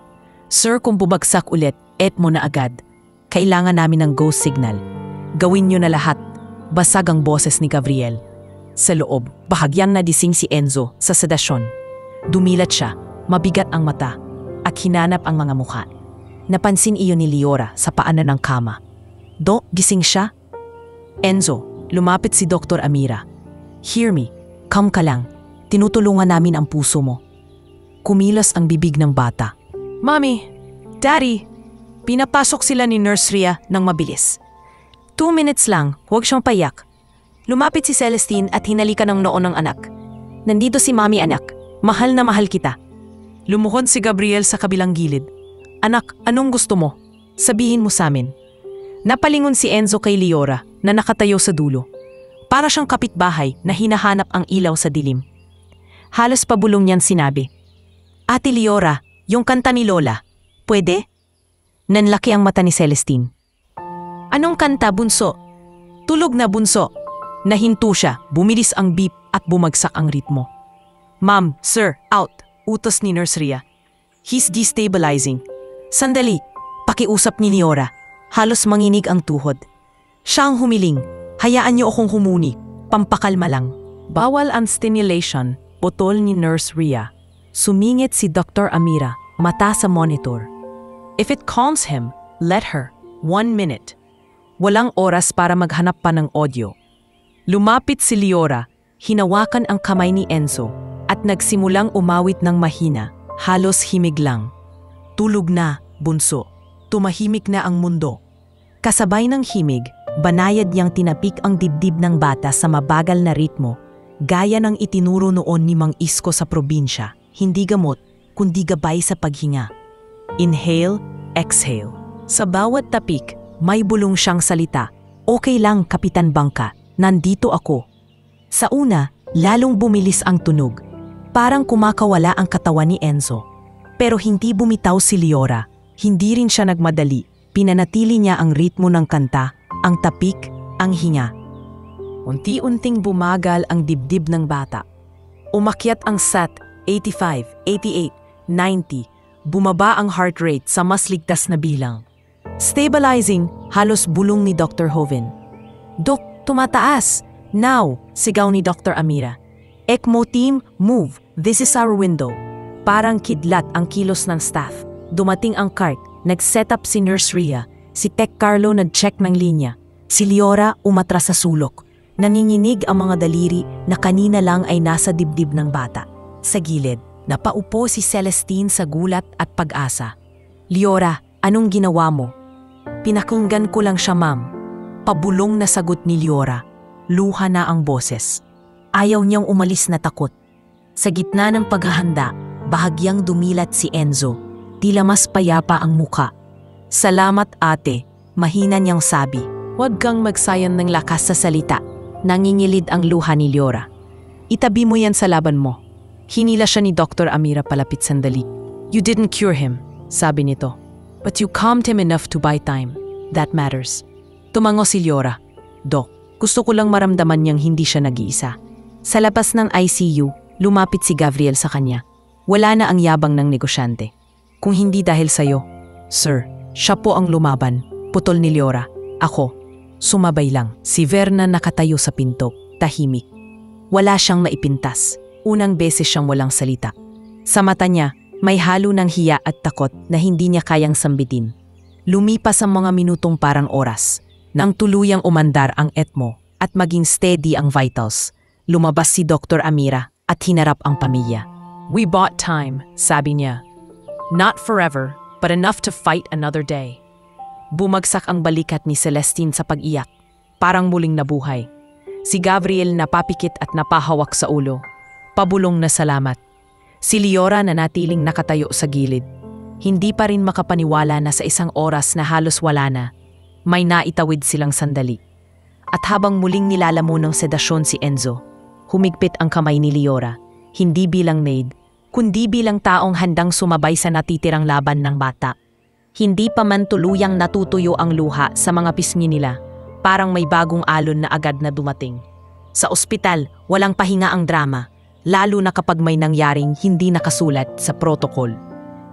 Sir, kung bumagsak ulit, ECMO na agad. Kailangan namin ng go signal. Gawin niyo na lahat. Basag ang boses ni Gabriel. Sa loob, bahagyang nadising si Enzo sa sedasyon. Dumilat siya, mabigat ang mata, at hinanap ang mga mukha. Napansin iyon ni Leora sa paanan ng kama. Do, gising siya? Enzo, lumapit si Dr. Amira. Hear me, calm ka lang. Tinutulungan namin ang puso mo. Kumilos ang bibig ng bata. Mommy, Daddy, pinapasok sila ni Nurse Rhea ng mabilis. 2 minutes lang, huwag siyang payak. Lumapit si Celestine at hinalikan ng noo ng anak. Nandito si Mami, anak. Mahal na mahal kita. Lumuhod si Gabriel sa kabilang gilid. Anak, anong gusto mo? Sabihin mo sa amin. Napalingon si Enzo kay Leora na nakatayo sa dulo. Para siyang kapitbahay na hinahanap ang ilaw sa dilim. Halos pabulong niyan sinabi. Ate Leora, yung kanta ni Lola, pwede? Nanlaki ang mata ni Celestine. Anong kanta, bunso? Tulog na, bunso. Nahinto siya, bumilis ang beep at bumagsak ang ritmo. Ma'am, sir, out, utos ni Nurse Rhea. He's destabilizing. Sandali, pakiusap ni Leora. Halos manginig ang tuhod. Siya ang humiling. Hayaan niyo akong humuni. Pampakalma lang. Bawal ang stimulation, botol ni Nurse Rhea. Sumingit si Dr. Amira, mata sa monitor. If it calms him, let her. 1 minute. Walang oras para maghanap pa ng audio. Lumapit si Leora, hinawakan ang kamay ni Enzo at nagsimulang umawit ng mahina, halos himig lang. Tulog na, bunso. Tumahimik na ang mundo. Kasabay ng himig, banayad niyang tinapik ang dibdib ng bata sa mabagal na ritmo, gaya ng itinuro noon ni Mang Isko sa probinsya, hindi gamot, kundi gabay sa paghinga. Inhale, exhale. Sa bawat tapik, may bulong siyang salita. Okay lang, Kapitan Bangka. Nandito ako. Sa una, lalong bumilis ang tunog. Parang kumakawala ang katawan ni Enzo. Pero hindi bumitaw si Leora. Hindi rin siya nagmadali. Pinanatili niya ang ritmo ng kanta, ang tapik, ang hinga. Unti-unting bumagal ang dibdib ng bata. Umakyat ang SAT, 85, 88, 90. Bumaba ang heart rate sa mas ligtas na bilang. Stabilizing, halos bulong ni Dr. Joven. Dok, tumataas! Now, sigaw ni Dr. Amira. ECMO team, move. This is our window. Parang kidlat ang kilos ng staff. Dumating ang cart, nag-set up si Nurse Rhea. Si Tech Carlo nag-check ng linya. Si Leora umatras sa sulok. Nanginginig ang mga daliri na kanina lang ay nasa dibdib ng bata. Sa gilid, napaupo si Celestine sa gulat at pag-asa. Leora, anong ginawa mo? Pinakinggan ko lang siya, ma'am. Pabulong na sagot ni Leora. Luha na ang boses. Ayaw niyang umalis na takot. Sa gitna ng paghahanda, bahagyang dumilat si Enzo. Tila mas payapa ang muka. Salamat ate, mahina niyang sabi. Huwag kang magsayang ng lakas sa salita. Nangingilid ang luha ni Leora. Itabi mo yan sa laban mo. Hinila siya ni Dr. Amira palapit sandali. You didn't cure him, sabi nito. But you calmed him enough to buy time. That matters. Tumango si Liora. Dok, gusto ko lang maramdaman niyang hindi siya nag-iisa. Sa labas ng ICU, lumapit si Gabriel sa kanya. Wala na ang yabang ng negosyante. Kung hindi dahil sa'yo, Sir, siya po ang lumaban. Putol ni Liora. Ako, sumabay lang. Si Verna nakatayo sa pinto, tahimik. Wala siyang maipintas. Unang beses siyang walang salita. Sa mata niya, may halo ng hiya at takot na hindi niya kayang sambitin. Lumipas ang mga minutong parang oras. Nang tuluyang umandar ang ECMO at maging steady ang vitals, lumabas si Dr. Amira at hinarap ang pamilya. We bought time, sabi niya. Not forever, but enough to fight another day. Bumagsak ang balikat ni Celestine sa pag-iyak, parang muling nabuhay. Si Gabriel napapikit at napahawak sa ulo. Pabulong na salamat. Si Liora na natiling nakatayo sa gilid. Hindi pa rin makapaniwala na sa isang oras na halos wala na, may naitawid silang sandali. At habang muling nilalamon ng sedasyon si Enzo, humigpit ang kamay ni Liora, hindi bilang maid, kundi bilang taong handang sumabay sa natitirang laban ng bata. Hindi pa man tuluyang natutuyo ang luha sa mga pisngi nila, parang may bagong alon na agad na dumating. Sa ospital, walang pahinga ang drama, lalo na kapag may nangyaring hindi nakasulat sa protocol.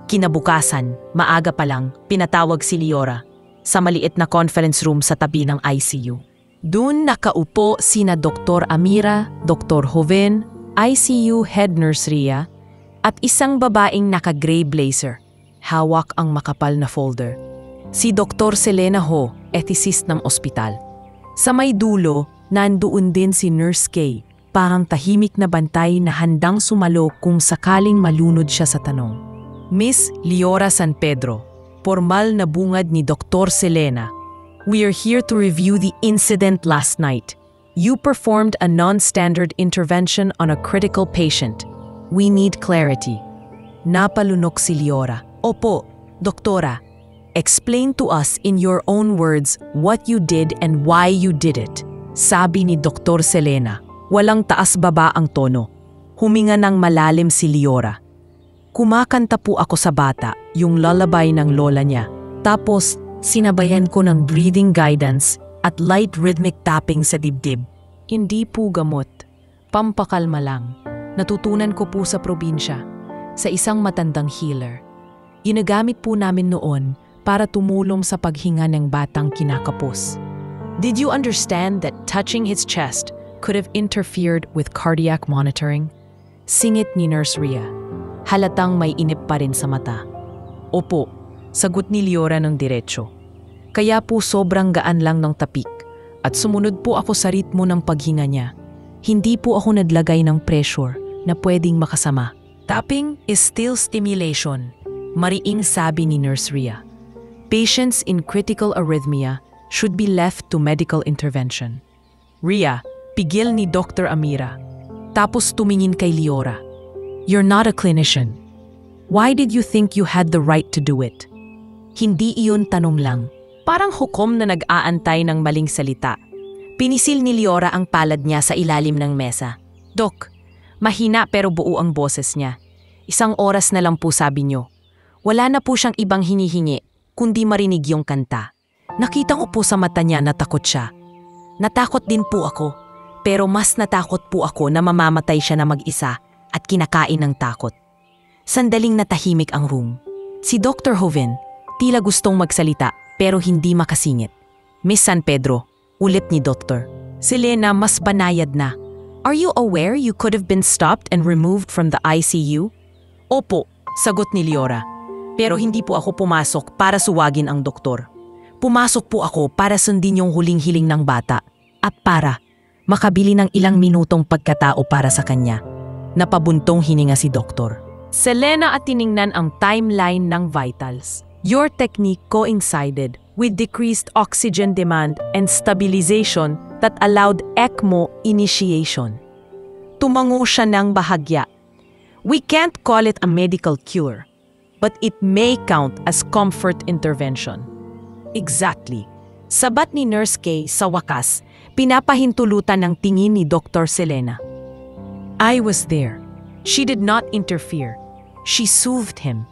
Kinabukasan, maaga pa lang, pinatawag si Liora sa maliit na conference room sa tabi ng ICU. Doon nakaupo sina Dr. Amira, Dr. Joven, ICU Head Nurse Ria, at isang babaeng naka-gray blazer. Hawak ang makapal na folder. Si Dr. Selena Ho, ethicist ng ospital. Sa may dulo, nandoon din si Nurse Kay, parang tahimik na bantay na handang sumalo kung sakaling malunod siya sa tanong. Miss Liora San Pedro, formal na bungad ni Dr. Selena. We are here to review the incident last night. You performed a non-standard intervention on a critical patient. We need clarity. Napalunok si Liora. Opo, Doktora. Explain to us in your own words what you did and why you did it. Sabi ni Dr. Selena. Walang taas-baba ang tono. Huminga ng malalim si Liora. Kumakanta po ako sa bata, yung lullaby ng lola niya. Tapos, sinabayan ko ng breathing guidance at light rhythmic tapping sa dibdib. Hindi po gamot. Pampakalma lang. Natutunan ko po sa probinsya, sa isang matandang healer. Ginagamit po namin noon para tumulong sa paghinga ng batang kinakapos. Did you understand that touching his chest could have interfered with cardiac monitoring? Singit ni Nurse Ria. Halatang may inip pa rin sa mata. Opo, sagot ni Liora ng diretso. Kaya po sobrang gaan lang ng tapik at sumunod po ako sa ritmo ng paghinga niya. Hindi po ako naglagay ng pressure na pwedeng makasama. Tapping is still stimulation, mariing sabi ni Nurse Ria. Patients in critical arrhythmia should be left to medical intervention. Ria, pigil ni Dr. Amira. Tapos tumingin kay Liora. You're not a clinician. Why did you think you had the right to do it? Hindi iyon tanong lang. Parang hukom na nag-aantay ng maling salita. Pinisil ni Liora ang palad niya sa ilalim ng mesa. Dok, mahina pero buo ang boses niya. Isang oras na lang po sabi niyo. Wala na po siyang ibang hinihingi, kundi marinig yung kanta. Nakita ko po sa mata niya na takot siya. Natakot din po ako, pero mas natakot po ako na mamamatay siya na mag-isa at kinakain ng takot. Sandaling natahimik ang room. Si Dr. Joven, tila gustong magsalita pero hindi makasingit. Miss San Pedro, ulit ni Dr. Selena mas banayad na. Are you aware you could have been stopped and removed from the ICU? Opo, sagot ni Liora. Pero hindi po ako pumasok para suwagin ang doktor. Pumasok po ako para sundin yung huling hiling ng bata at para makabili ng ilang minutong pagkatao para sa kanya. Napabuntong hininga si doktor. Selena at tiningnan ang timeline ng vitals. Your technique coincided with decreased oxygen demand and stabilization that allowed ECMO initiation. Tumango siya ng bahagya. We can't call it a medical cure, but it may count as comfort intervention. Exactly. Sabat ni Nurse Kay sa wakas, pinapahintulutan ng tingin ni Dr. Selena. I was there. She did not interfere. She soothed him.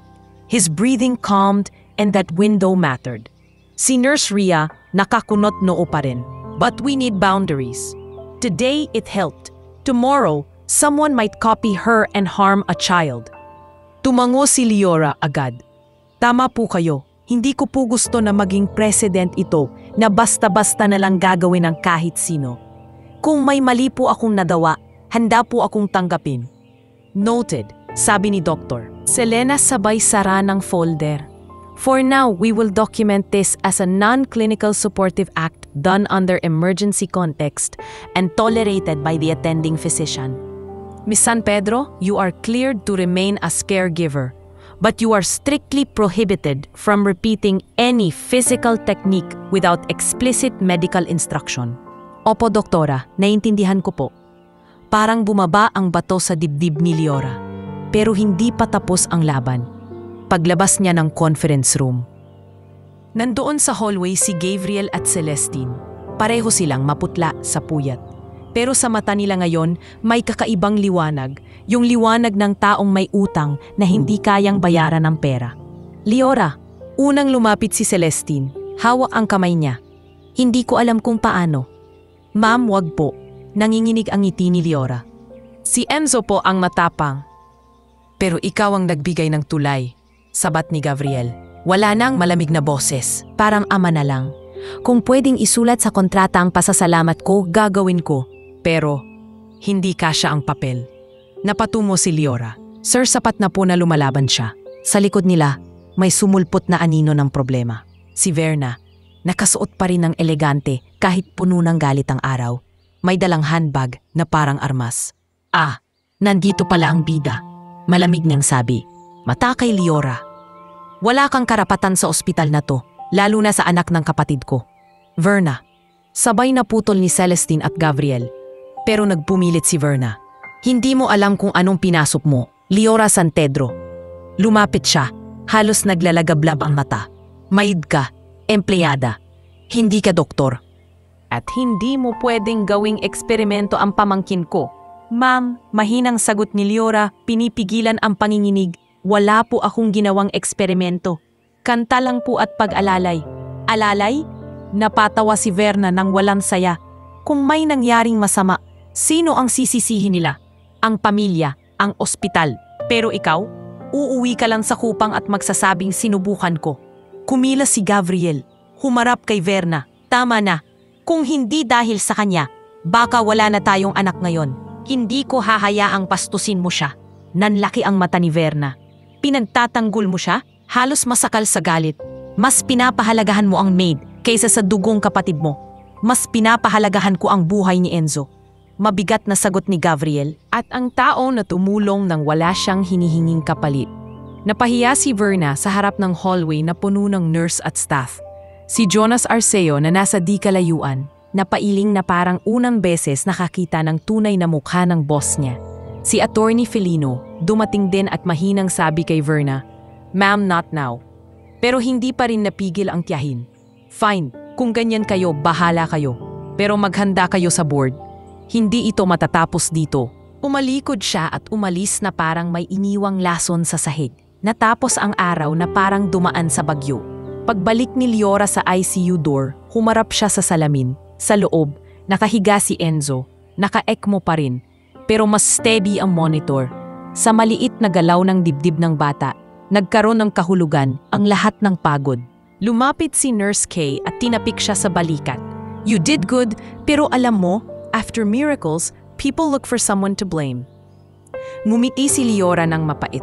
His breathing calmed and that window mattered. Si Nurse Rhea nakakunot noo pa rin. But we need boundaries. Today it helped. Tomorrow, someone might copy her and harm a child. Tumango si Leora agad. Tama po kayo. Hindi ko po gusto na maging president ito na basta-basta na lang gagawin ng kahit sino. Kung may mali po akong nadawa, handa po akong tanggapin. Noted, sabi ni Doktor. Selena sabay sara ng folder. For now, we will document this as a non-clinical supportive act done under emergency context and tolerated by the attending physician. Miss San Pedro, you are cleared to remain as caregiver, but you are strictly prohibited from repeating any physical technique without explicit medical instruction. Opo, doktora, naiintindihan ko po. Parang bumaba ang bato sa dibdib ni Leora, pero hindi pa tapos ang laban. Paglabas niya ng conference room. Nandoon sa hallway si Gabriel at Celestine. Pareho silang maputla sa puyat. Pero sa mata nila ngayon, may kakaibang liwanag, yung liwanag ng taong may utang na hindi kayang bayaran ng pera. Leora, unang lumapit si Celestine. Hawak ang kamay niya. Hindi ko alam kung paano. Ma'am, wag po. Nanginginig ang ngiti ni Leora. Si Enzo po ang matapang. Pero ikaw ang nagbigay ng tulay. Sabat ni Gabriel. Wala nang malamig na boses, parang ama na lang. Kung pwedeng isulat sa kontrata ang pasasalamat ko, gagawin ko. Pero, hindi kasya ang papel. Napatungo si Leora. Sir, sapat na po na lumalaban siya. Sa likod nila, may sumulpot na anino ng problema. Si Verna, nakasuot pa rin ng elegante kahit puno ng galit ang araw. May dalang handbag na parang armas. Ah, nandito pala ang bida. Malamig niyang sabi. Mata kay Leora. Wala kang karapatan sa ospital na to, lalo na sa anak ng kapatid ko. Verna, sabay na putol ni Celestine at Gabriel. Pero nagpumilit si Verna. Hindi mo alam kung anong pinasok mo, Leora San Pedro. Lumapit siya, halos naglalagablab ang mata. Maid ka, empleyada. Hindi ka doktor. At hindi mo pwedeng gawing eksperimento ang pamangkin ko. Ma'am, mahinang sagot ni Leora, pinipigilan ang panginginig. Wala po akong ginawang eksperimento. Kanta lang po at pag-alalay. Alalay? Napatawa si Verna nang walang saya. Kung may nangyaring masama, sino ang sisisihin nila? Ang pamilya, ang ospital. Pero ikaw, uuwi ka lang sa kupang at magsasabing sinubukan ko. Kumilas si Gabriel. Humarap kay Verna. Tama na. Kung hindi dahil sa kanya, baka wala na tayong anak ngayon. Hindi ko hahayaang pastusin mo siya. Nanlaki ang mata ni Verna. Pinagtatanggol mo siya? Halos masakal sa galit. Mas pinapahalagahan mo ang maid kaysa sa dugong kapatid mo. Mas pinapahalagahan ko ang buhay ni Enzo. Mabigat na sagot ni Gabriel at ang tao na tumulong nang wala siyang hinihinging kapalit. Napahiya si Verna sa harap ng hallway na puno ng nurse at staff. Si Jonas Arceo na nasa di kalayuan, napailing na parang unang beses nakakita ng tunay na mukha ng boss niya. Si Attorney Felino, dumating din at mahinang sabi kay Verna, Ma'am, not now. Pero hindi pa rin napigil ang tiyahin. Fine, kung ganyan kayo, bahala kayo. Pero maghanda kayo sa board. Hindi ito matatapos dito. Umalikod siya at umalis na parang may iniwang lason sa sahig. Natapos ang araw na parang dumaan sa bagyo. Pagbalik ni Leora sa ICU door, humarap siya sa salamin. Sa loob, nakahiga si Enzo. Naka-ECMO pa rin. Pero mas steady ang monitor. Sa maliit na galaw ng dibdib ng bata, nagkaroon ng kahulugan ang lahat ng pagod. Lumapit si Nurse Kay at tinapik siya sa balikat. You did good, pero alam mo, after miracles, people look for someone to blame. Ngumiti si Leora ng mapait.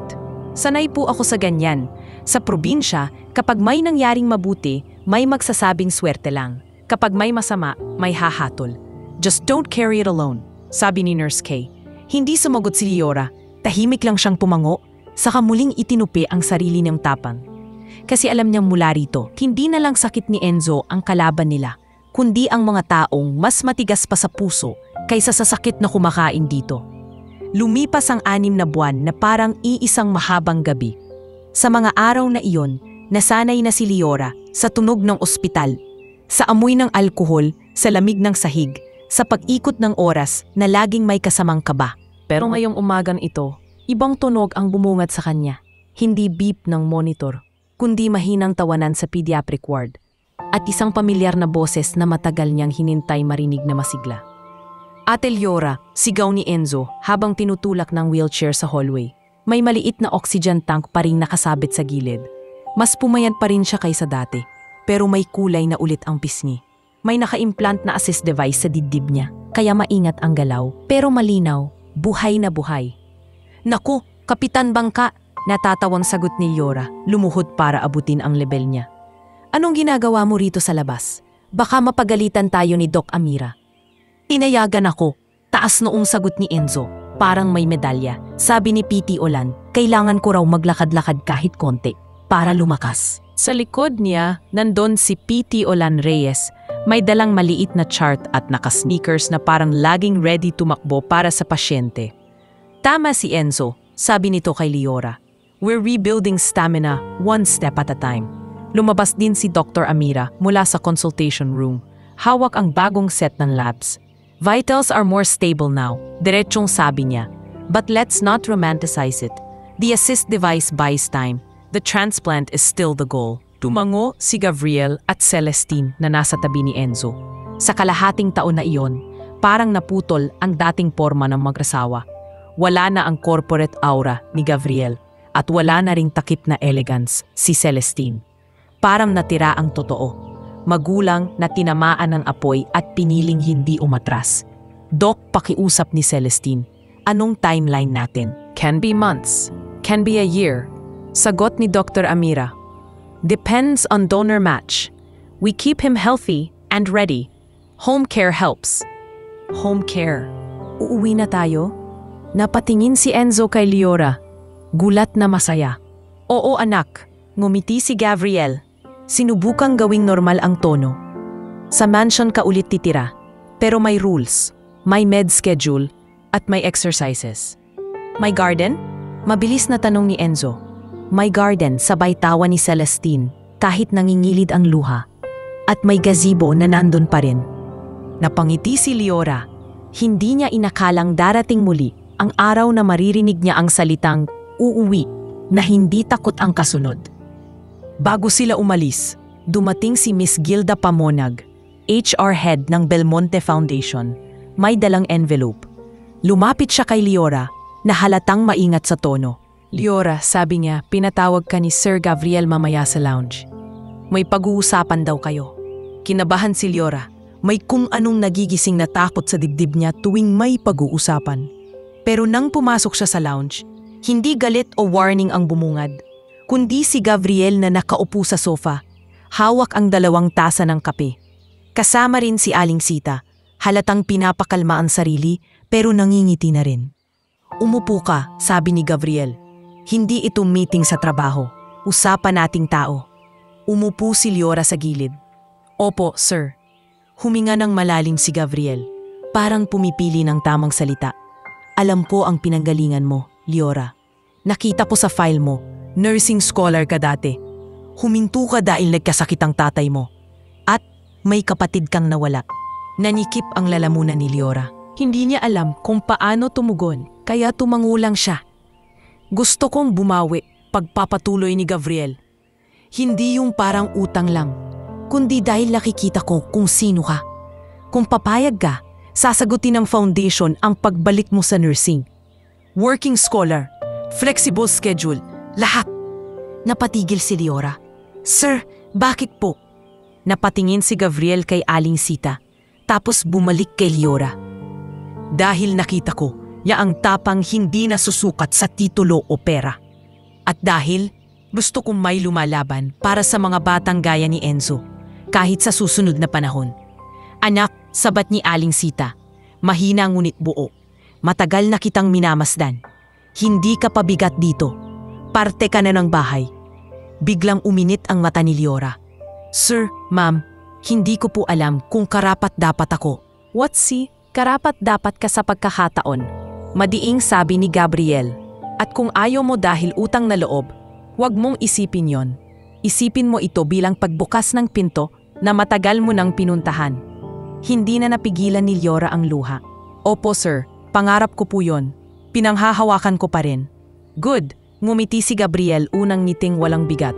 Sanay po ako sa ganyan. Sa probinsya, kapag may nangyaring mabuti, may magsasabing swerte lang. Kapag may masama, may hahatol. Just don't carry it alone, sabi ni Nurse Kay. Hindi sumagot si Leora. Tahimik lang siyang pumango, saka muling itinupi ang sarili niyang tapang. Kasi alam niyang mula rito, hindi na lang sakit ni Enzo ang kalaban nila, kundi ang mga taong mas matigas pa sa puso kaysa sa sakit na kumakain dito. Lumipas ang 6 na buwan na parang iisang mahabang gabi. Sa mga araw na iyon, nasanay na si Leora sa tunog ng ospital, sa amoy ng alkohol, sa lamig ng sahig, sa pag-ikot ng oras na laging may kasamang kaba. Pero ngayong umagang ito, Ibang tunog ang bumungad sa kanya. Hindi beep ng monitor, kundi mahinang tawanan sa pediatric ward. At isang pamilyar na boses na matagal niyang hinintay marinig na masigla. Ate Leora, sigaw ni Enzo habang tinutulak ng wheelchair sa hallway. May maliit na oxygen tank pa ring nakasabit sa gilid. Mas pumayat pa rin siya kaysa dati, pero may kulay na ulit ang pisngi. May naka-implant na assist device sa dibdib niya, kaya maingat ang galaw, pero malinaw, buhay na buhay. Naku, Kapitan Bangka, natatawang sagot ni Leora, lumuhod para abutin ang level niya. Anong ginagawa mo rito sa labas? Baka mapagalitan tayo ni Doc Amira. Inayagan ako, taas noong sagot ni Enzo, parang may medalya. Sabi ni PT Olan, kailangan ko raw maglakad-lakad kahit konti, para lumakas. Sa likod niya, nandun si PT Olan Reyes, may dalang maliit na chart at naka-sneakers na parang laging ready tumakbo para sa pasyente. Tama si Enzo, sabi nito kay Leora. We're rebuilding stamina one step at a time. Lumabas din si Dr. Amira mula sa consultation room. Hawak ang bagong set ng labs. Vitals are more stable now, diretsong sabi niya. But let's not romanticize it. The assist device buys time. The transplant is still the goal. Tumango si Gabriel at Celestine na nasa tabi ni Enzo. Sa kalahating taon na iyon, parang naputol ang dating porma ng mag-asawa. Wala na ang corporate aura ni Gabriel at wala na ring takip na elegance si Celestine. Parang natira ang totoo. Magulang na tinamaan ng apoy at piniling hindi umatras. Doc, pakiusap ni Celestine. Anong timeline natin? Can be months. Can be a year. Sagot ni Dr. Amira. Depends on donor match. We keep him healthy and ready. Home care helps. Home care. Uuwi na tayo? Napatingin si Enzo kay Leora. Gulat na masaya. Oo anak, ngumiti si Gabriel. Sinubukang gawing normal ang tono. Sa mansion ka ulit titira, pero may rules, may med schedule, at may exercises. May garden? Mabilis na tanong ni Enzo. May garden, sabay tawa ni Celestine, kahit nangingilid ang luha. At may gazebo na nandun pa rin. Napangiti si Leora. Hindi niya inakalang darating muli ang araw na maririnig niya ang salitang uuwi na hindi takot ang kasunod. Bago sila umalis, dumating si Miss Gilda Pamonag, HR head ng Belmonte Foundation. May dalang envelope. Lumapit siya kay Leora na halatang maingat sa tono. Leora, sabi niya, pinatawag ka ni Sir Gabriel mamaya sa lounge. May pag-uusapan daw kayo. Kinabahan si Leora. May kung anong nagigising na takot sa dibdib niya tuwing may pag-uusapan. Pero nang pumasok siya sa lounge, hindi galit o warning ang bumungad, kundi si Gabriel na nakaupo sa sofa, hawak ang 2 tasa ng kape. Kasama rin si Aling Sita, halatang pinapakalma ang sarili pero nangingiti na rin. Umupo ka, sabi ni Gabriel. Hindi ito meeting sa trabaho, usapan nating tao. Umupo si Leora sa gilid. Opo, sir. Huminga ng malalim si Gabriel, parang pumipili ng tamang salita. Alam ko ang pinanggalingan mo, Leora. Nakita ko sa file mo. Nursing scholar ka dati. Huminto ka dahil nagkasakit ang tatay mo. At may kapatid kang nawala. Nanikip ang lalamunan ni Leora. Hindi niya alam kung paano tumugon, kaya tumangulang siya. Gusto kong bumawi, pagpapatuloy ni Gabriel. Hindi yung parang utang lang, kundi dahil nakikita ko kung sino ka. Kung papayag ka, sasagutin ng foundation ang pagbalik mo sa nursing. Working scholar, flexible schedule, lahat. Napatigil si Leora. Sir, bakit po? Napatingin si Gabriel kay Aling Sita, tapos bumalik kay Leora. Dahil nakita ko, ya ang tapang hindi nasusukat sa titulo o pera. At dahil gusto kong may lumalaban para sa mga batang gaya ni Enzo, kahit sa susunod na panahon. Anak, sabat ni Aling Sita, mahina ngunit buo. Matagal na kitang minamasdan. Hindi ka pabigat dito. Parte ka na ng bahay. Biglang uminit ang mata ni Leora. Sir, ma'am, hindi ko po alam kung karapat-dapat ako. What si? Karapat-dapat ka sa pagkakataon. Madiing sabi ni Gabriel. At kung ayaw mo dahil utang na loob, huwag mong isipin yon. Isipin mo ito bilang pagbukas ng pinto na matagal mo nang pinuntahan. Hindi na napigilan ni Leora ang luha. Opo sir, pangarap ko po yon. Pinanghahawakan ko pa rin. Good, ngumiti si Gabriel unang ngiting walang bigat.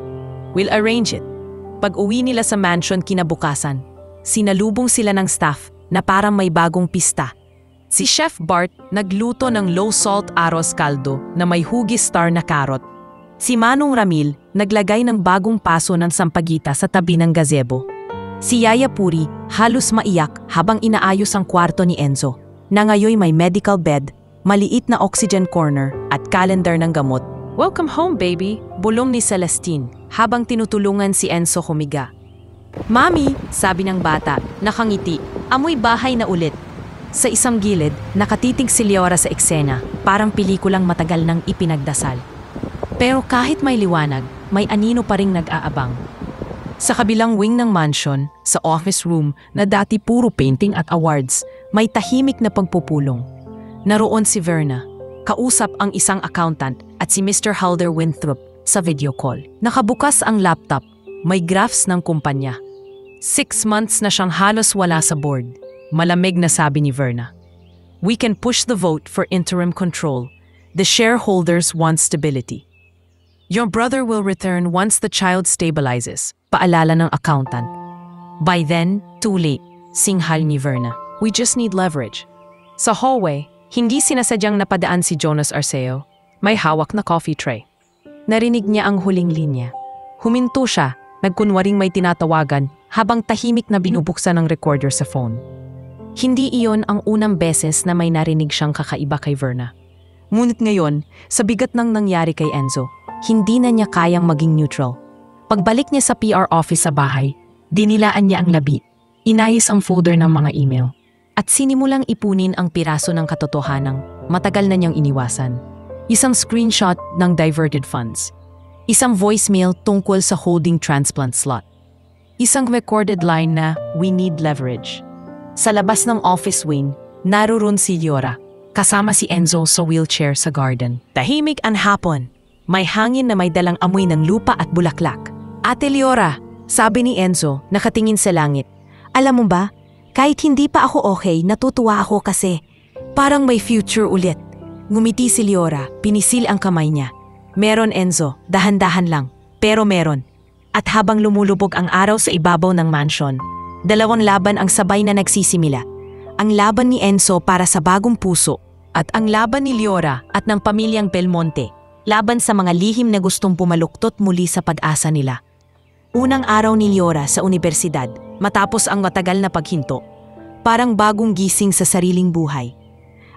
We'll arrange it. Pag-uwi nila sa mansion kinabukasan, sinalubong sila ng staff na parang may bagong pista. Si Chef Bart nagluto ng low-salt arroz caldo na may hugis star na karot. Si Manong Ramil naglagay ng bagong paso ng sampagita sa tabi ng gazebo. Si Yaya Puri halos maiyak habang inaayos ang kwarto ni Enzo, na ngayon may medical bed, maliit na oxygen corner at calendar ng gamot. Welcome home, baby, bulong ni Celestine habang tinutulungan si Enzo humiga. Mami, sabi ng bata, nakangiti, amoy bahay na ulit. Sa isang gilid, nakatitig si Leora sa eksena, parang pelikulang matagal nang ipinagdasal. Pero kahit may liwanag, may anino pa ring nag-aabang. Sa kabilang wing ng mansion, sa office room na dati puro painting at awards, may tahimik na pagpupulong. Naroon si Verna, kausap ang isang accountant at si Mr. Halder Winthrop sa video call. Nakabukas ang laptop, may graphs ng kumpanya. 6 months na siyang halos wala sa board. Malamig na sabi ni Verna. We can push the vote for interim control. The shareholders want stability. Your brother will return once the child stabilizes, paalala ng accountant. By then, too late, singhal ni Verna. We just need leverage. Sa hallway, hindi sinasadyang napadaan si Jonas Arceo. May hawak na coffee tray. Narinig niya ang huling linya. Huminto siya, nagkunwaring may tinatawagan habang tahimik na binubuksan ng recorder sa phone. Hindi iyon ang unang beses na may narinig siyang kakaiba kay Verna. Ngunit ngayon, sa bigat ng nangyari kay Enzo, hindi na niya kayang maging neutral. Pagbalik niya sa PR office sa bahay, dinilaan niya ang labi, inayos ang folder ng mga email, at sinimulang ipunin ang piraso ng katotohanang matagal na niyang iniwasan. Isang screenshot ng diverted funds, isang voicemail tungkol sa holding transplant slot, isang recorded line na we need leverage. Sa labas ng office wing, naroon si Leora, kasama si Enzo sa wheelchair sa garden. Tahimik ang hapon. May hangin na may dalang amoy ng lupa at bulaklak. Ate Leora, sabi ni Enzo, nakatingin sa langit. Alam mo ba, kahit hindi pa ako okay, natutuwa ako kasi parang may future ulit. Ngumiti si Leora, pinisil ang kamay niya. Meron Enzo, dahan-dahan lang, pero meron. At habang lumulubog ang araw sa ibabaw ng mansion, 2 laban ang sabay na nagsisimula. Ang laban ni Enzo para sa bagong puso at ang laban ni Leora at ng pamilyang Belmonte. Laban sa mga lihim na gustong pumaluktot muli sa pag-asa nila. Unang araw ni Leora sa universidad, matapos ang matagal na paghinto, parang bagong gising sa sariling buhay.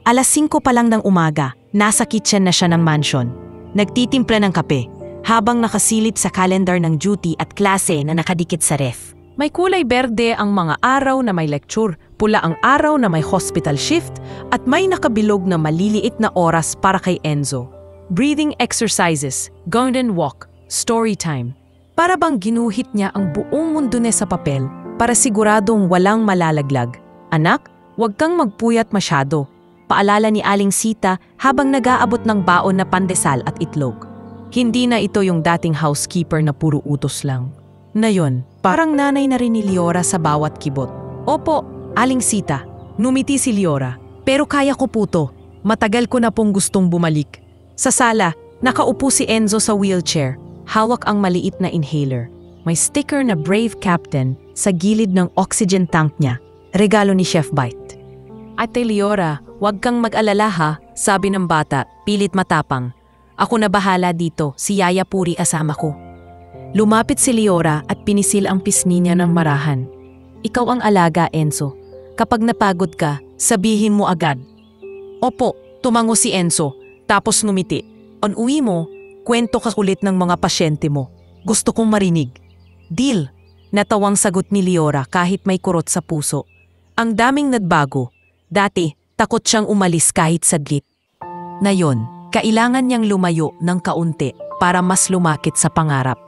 5:00 pa lang ng umaga, nasa kitchen na siya ng mansion. Nagtitimpla ng kape, habang nakasilip sa calendar ng duty at klase na nakadikit sa ref. May kulay berde ang mga araw na may lecture, pula ang araw na may hospital shift, at may nakabilog na maliliit na oras para kay Enzo. Breathing exercises, garden walk, story time. Para bang ginuhit niya ang buong mundo niya sa papel para siguradong walang malalaglag. Anak, huwag kang magpuyat masyado. Paalala ni Aling Sita habang nag-aabot ng baon na pandesal at itlog. Hindi na ito yung dating housekeeper na puro utos lang. Nayon, parang nanay na rin ni Leora sa bawat kibot. Opo, Aling Sita, numiti si Leora. Pero kaya ko po to. Matagal ko na pong gustong bumalik. Sa sala, nakaupo si Enzo sa wheelchair, hawak ang maliit na inhaler. May sticker na Brave Captain sa gilid ng oxygen tank niya, regalo ni Chef Bite. Ate Leora, huwag kang mag-alala ha, sabi ng bata, pilit matapang. Ako na bahala dito, si Yaya Puri kasama ko. Lumapit si Leora at pinisil ang pisngi niya ng marahan. Ikaw ang alaga, Enzo. Kapag napagod ka, sabihin mo agad. Opo, tumango si Enzo. Tapos ngumiti. On uwi mo, kwento ka ulit ng mga pasyente mo. Gusto kong marinig. Deal. Natawang sagot ni Leora kahit may kurot sa puso. Ang daming nagbago. Dati, takot siyang umalis kahit saglit. Ngayon, kailangan niyang lumayo ng kaunti para mas lumakit sa pangarap.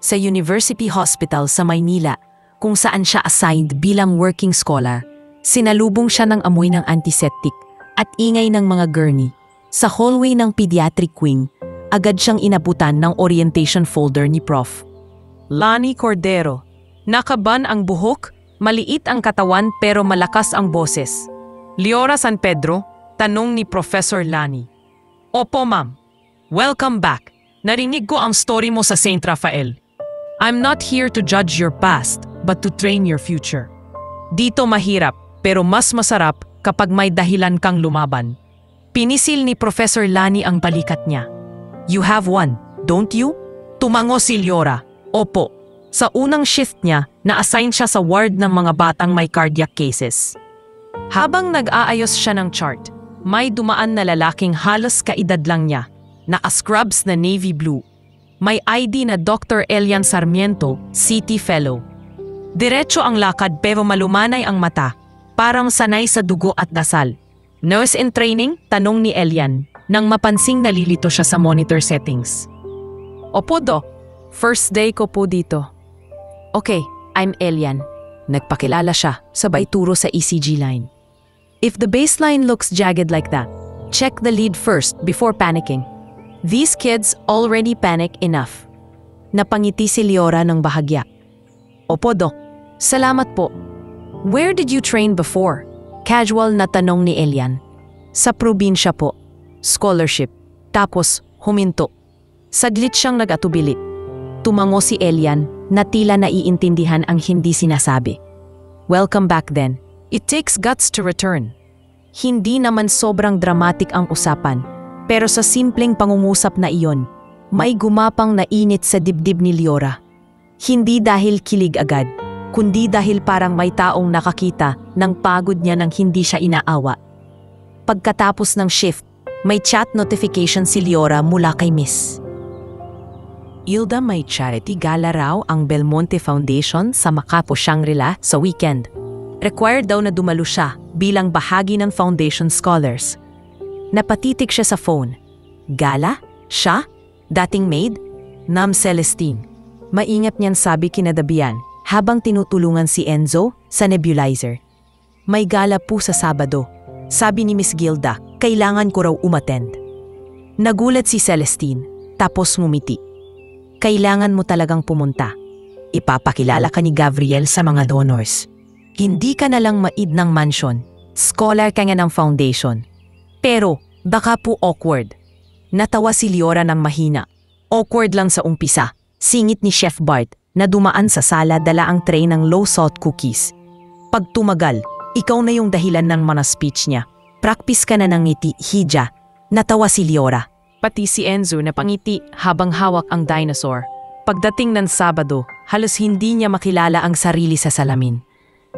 Sa University Hospital sa Maynila, kung saan siya assigned bilang working scholar, sinalubong siya ng amoy ng antiseptic at ingay ng mga gurney. Sa hallway ng pediatric wing, agad siyang inabutan ng orientation folder ni Prof. Lani Cordero. Nakaban ang buhok, maliit ang katawan pero malakas ang boses. Leora San Pedro, tanong ni Professor Lani. Opo, ma'am. Welcome back. Narinig ko ang story mo sa St. Raphael. I'm not here to judge your past, but to train your future. Dito mahirap, pero mas masarap kapag may dahilan kang lumaban. Pinisil ni Professor Lani ang balikat niya. You have one, don't you? Tumango si Liora. Opo. Sa unang shift niya, na-assign siya sa ward ng mga batang may cardiac cases. Habang nag-aayos siya ng chart, may dumaan na lalaking halos kaedad lang niya. Naka-scrubs na navy blue. May ID na Dr. Elian Sarmiento, CT Fellow. Diretso ang lakad pero malumanay ang mata. Parang sanay sa dugo at dasal. Nurse in training? Tanong ni Elian nang mapansing nalilito siya sa monitor settings. Opo, Doc. First day ko po dito. Okay, I'm Elian. Nagpakilala siya, sabay turo sa ECG line. If the baseline looks jagged like that, check the lead first before panicking. These kids already panic enough. Napangiti si Liora ng bahagya. Opo, Doc. Salamat po. Where did you train before? Casual na tanong ni Elian. Sa probinsya po. Scholarship. Tapos, huminto. Saglit siyang nag-atubili. Tumango si Elian na tila naiintindihan ang hindi sinasabi. Welcome back then. It takes guts to return. Hindi naman sobrang dramatic ang usapan. Pero sa simpleng pangungusap na iyon, may gumapang na init sa dibdib ni Liora. Hindi dahil kilig agad, kundi dahil parang may taong nakakita ng pagod niya nang hindi siya inaawa. Pagkatapos ng shift, may chat notification si Liora mula kay Miss Ilda. May charity gala raw ang Belmonte Foundation sa Macapo, Shangri-La sa weekend. Required daw na dumalo siya bilang bahagi ng foundation scholars. Napatitig siya sa phone. Gala? Siya? Dating maid? Ma'am Celestine. Maingat niyan sabi kinadabihan habang tinutulungan si Enzo sa nebulizer. May gala po sa Sabado. Sabi ni Miss Gilda, kailangan ko raw umattend. Nagulat si Celestine, tapos ngumiti. Kailangan mo talagang pumunta. Ipapakilala ka ni Gabriel sa mga donors. Hindi ka na lang maid ng mansion. Scholar ka nga ng foundation. Pero, baka po awkward. Natawa si Liora ng mahina. Awkward lang sa umpisa. Singit ni Chef Bart na dumaan sa sala dala ang tray ng low-salt cookies. Pag tumagal, ikaw na yung dahilan ng mga speech niya. Practice ka na ng ngiti, Hija. Natawa si Liora. Pati si Enzo na pangiti habang hawak ang dinosaur. Pagdating ng Sabado, halos hindi niya makilala ang sarili sa salamin.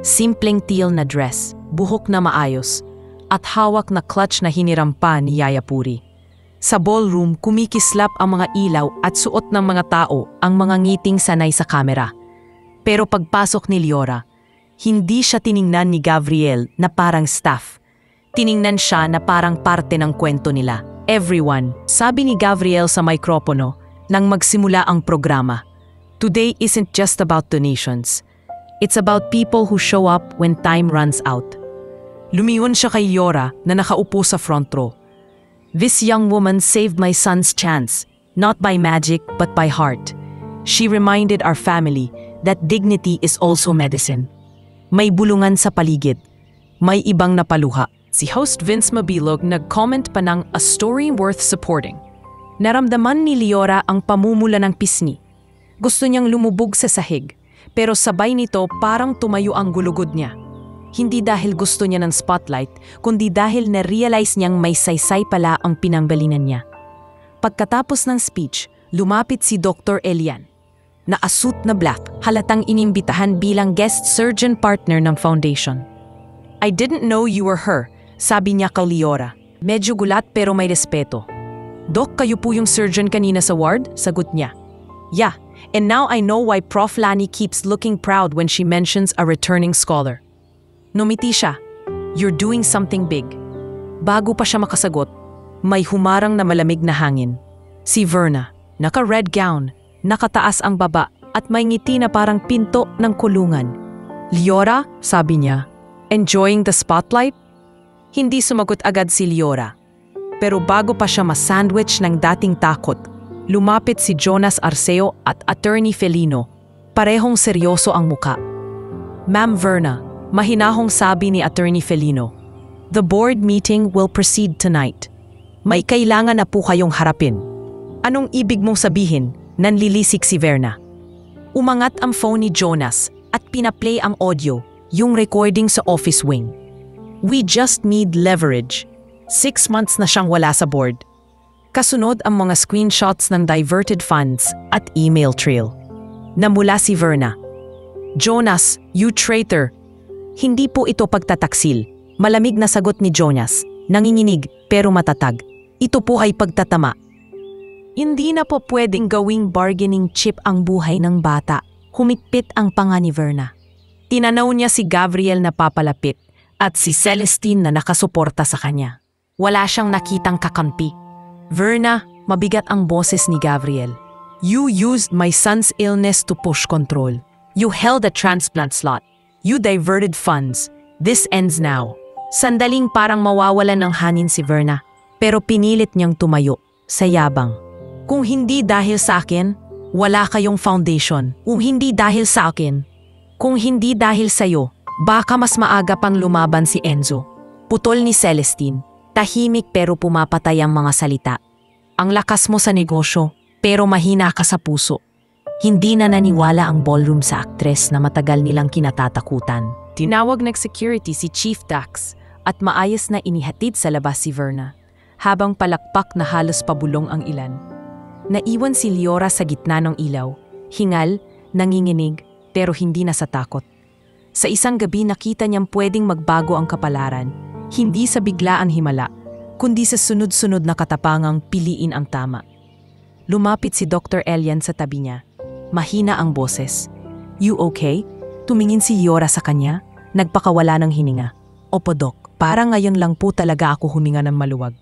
Simpleng teal na dress, buhok na maayos, at hawak na clutch na hinirampa ni Yaya Puri. Sa ballroom, kumikislap ang mga ilaw at suot ng mga tao ang mga ngiting sanay sa kamera. Pero pagpasok ni Liora, hindi siya tiningnan ni Gabriel na parang staff. Tiningnan siya na parang parte ng kwento nila. Everyone, sabi ni Gabriel sa mikropono nang magsimula ang programa. Today isn't just about donations. It's about people who show up when time runs out. Lumiyon siya kay Liora na nakaupo sa front row. This young woman saved my son's chance, not by magic but by heart. She reminded our family that dignity is also medicine. May bulungan sa paligid. May ibang napaluha. Si host Vince Mabilog nag-comment pa ng a story worth supporting. Naramdaman ni Liora ang pamumula ng pisngi. Gusto niyang lumubog sa sahig, pero sabay nito parang tumayo ang gulugod niya. Hindi dahil gusto niya ng spotlight, kundi dahil na-realize niyang may saysay pala ang pinanggalinan niya. Pagkatapos ng speech, lumapit si Dr. Elian. Naka-suit na black, halatang inimbitahan bilang guest surgeon partner ng foundation. I didn't know you were her, sabi niya kay Liora. Medyo gulat pero may respeto. Doc, kayo po yung surgeon kanina sa ward? Sagot niya. Yeah, and now I know why Prof. Lani keeps looking proud when she mentions a returning scholar. Numiti siya. You're doing something big. Bago pa siya makasagot, may humarang na malamig na hangin. Si Verna, naka-red gown, nakataas ang baba at may ngiti na parang pinto ng kulungan. Liora, sabi niya, enjoying the spotlight? Hindi sumagot agad si Liora. Pero bago pa siya masandwich ng dating takot, lumapit si Jonas Arceo at Attorney Felino. Parehong seryoso ang muka. Ma'am Verna, mahinahong sabi ni Attorney Felino, the board meeting will proceed tonight. May kailangan na po kayong harapin. Anong ibig mong sabihin? Nanlilisik si Verna. Umangat ang phone ni Jonas at pinaplay ang audio, yung recording sa office wing. We just need leverage. 6 months na siyang wala sa board. Kasunod ang mga screenshots ng diverted funds at email trail. Namula si Verna. Jonas, you traitor. Hindi po ito pagtataksil. Malamig na sagot ni Jonas. Nanginginig pero matatag. Ito po ay pagtatama. Hindi na po pwedeng gawing bargaining chip ang buhay ng bata. Humigpit ang panga ni Verna. Tinanaw niya si Gabriel na papalapit at si Celestine na nakasuporta sa kanya. Wala siyang nakitang kakampi. Verna, mabigat ang boses ni Gabriel. You used my son's illness to push control. You held a transplant slot. You diverted funds. This ends now. Sandaling parang mawawalan ng hangin si Verna, pero pinilit niyang tumayo, sa yabang. Kung hindi dahil sa akin, wala kayong foundation. Kung hindi dahil sa akin, kung hindi dahil sa'yo, baka mas maaga pang lumaban si Enzo. Putol ni Celestine, tahimik pero pumapatay ang mga salita. Ang lakas mo sa negosyo, pero mahina ka sa puso. Hindi na naniwala ang ballroom sa aktres na matagal nilang kinatatakutan. Tinawag ng security si Chief Dax at maayos na inihatid sa labas si Verna, habang palakpak na halos pabulong ang ilan. Naiwan si Liora sa gitna ng ilaw, hingal, nanginginig, pero hindi na sa takot. Sa isang gabi nakita niyang pwedeng magbago ang kapalaran, hindi sa biglaan himala, kundi sa sunod-sunod na katapangang piliin ang tama. Lumapit si Dr. Elian sa tabi niya. Mahina ang boses. You okay? Tumingin si Liora sa kanya, nagpakawala ng hininga. Opo, Doc. Parang ngayon lang po talaga ako huminga ng maluwag.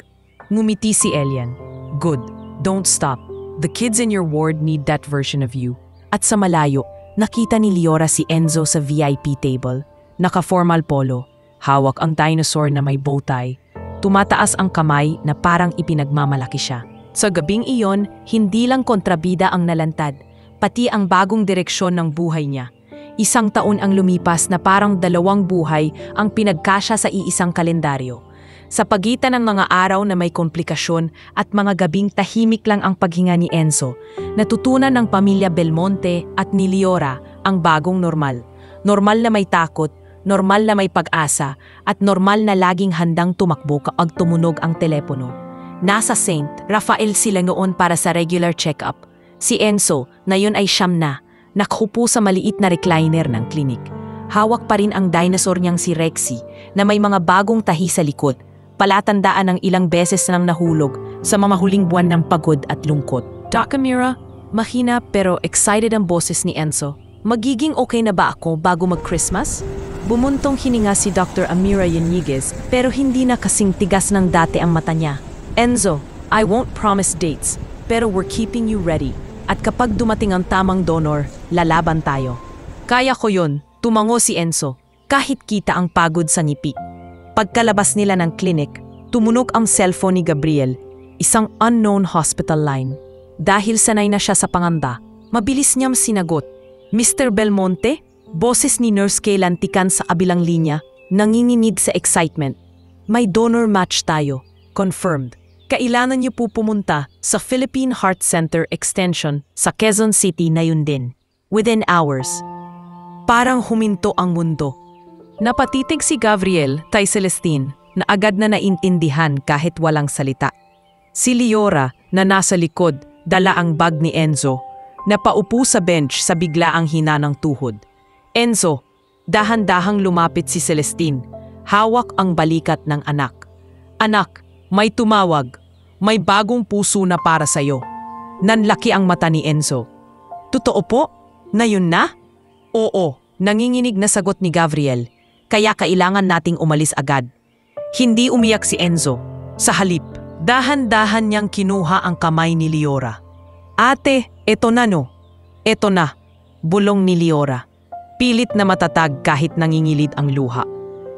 Ngumiti si Elian. Good. Don't stop. The kids in your ward need that version of you. At sa malayo, nakita ni Liora si Enzo sa VIP table. Naka-formal polo. Hawak ang dinosaur na may bowtie. Tumataas ang kamay na parang ipinagmamalaki siya. Sa gabing iyon, hindi lang kontrabida ang nalantad, pati ang bagong direksyon ng buhay niya. 1 taon ang lumipas na parang 2 buhay ang pinagkasya sa iisang kalendaryo. Sa pagitan ng mga araw na may komplikasyon at mga gabing tahimik lang ang paghinga ni Enzo, natutunan ng pamilya Belmonte at ni Liora ang bagong normal. Normal na may takot, normal na may pag-asa, at normal na laging handang tumakbo kapag tumunog ang telepono. Nasa St. Rafael sila noon para sa regular check-up. Si Enzo, na yun ay 9 na, nakhupo sa maliit na recliner ng klinik. Hawak pa rin ang dinosaur niyang si Rexy na may mga bagong tahi sa likod, palatandaan ng ilang beses nang nahulog sa mga huling buwan ng pagod at lungkot. Doc Amira, mahina pero excited ang boses ni Enzo. Magiging okay na ba ako bago mag-Christmas? Bumuntong hininga si Dr. Amira Yaniguez pero hindi na kasing tigas ng dati ang mata niya. Enzo, I won't promise dates, pero we're keeping you ready. At kapag dumating ang tamang donor, lalaban tayo. Kaya ko yun, tumango si Enzo, kahit kita ang pagod sa ngipi. Pagkalabas nila ng klinik, tumunog ang cellphone ni Gabriel, isang unknown hospital line. Dahil sanay na siya sa panganda, mabilis niyang sinagot. Mr. Belmonte? Boses ni Nurse Kay lantikan sa kabilang linya, nanginginig sa excitement. May donor match tayo. Confirmed. Kailangan niyo po pumunta sa Philippine Heart Center Extension sa Quezon City na yun din. Within hours. Parang huminto ang mundo. Napatitig si Gabriel kay Celestine na agad na naintindihan kahit walang salita. Si Liora na nasa likod, dala ang bag ni Enzo, napaupo sa bench sa biglaang hina ng tuhod. Enzo, dahan-dahang lumapit si Celestine, hawak ang balikat ng anak. Anak, may tumawag. May bagong puso na para sa'yo. Nanlaki ang mata ni Enzo. Totoo po? Na yun na? Oo, nanginginig na sagot ni Gabriel. Kaya kailangan nating umalis agad. Hindi umiyak si Enzo. Sa halip, dahan-dahan niyang kinuha ang kamay ni Liora. Ate, eto na no. Eto na, bulong ni Liora. Pilit na matatag kahit nangingilid ang luha.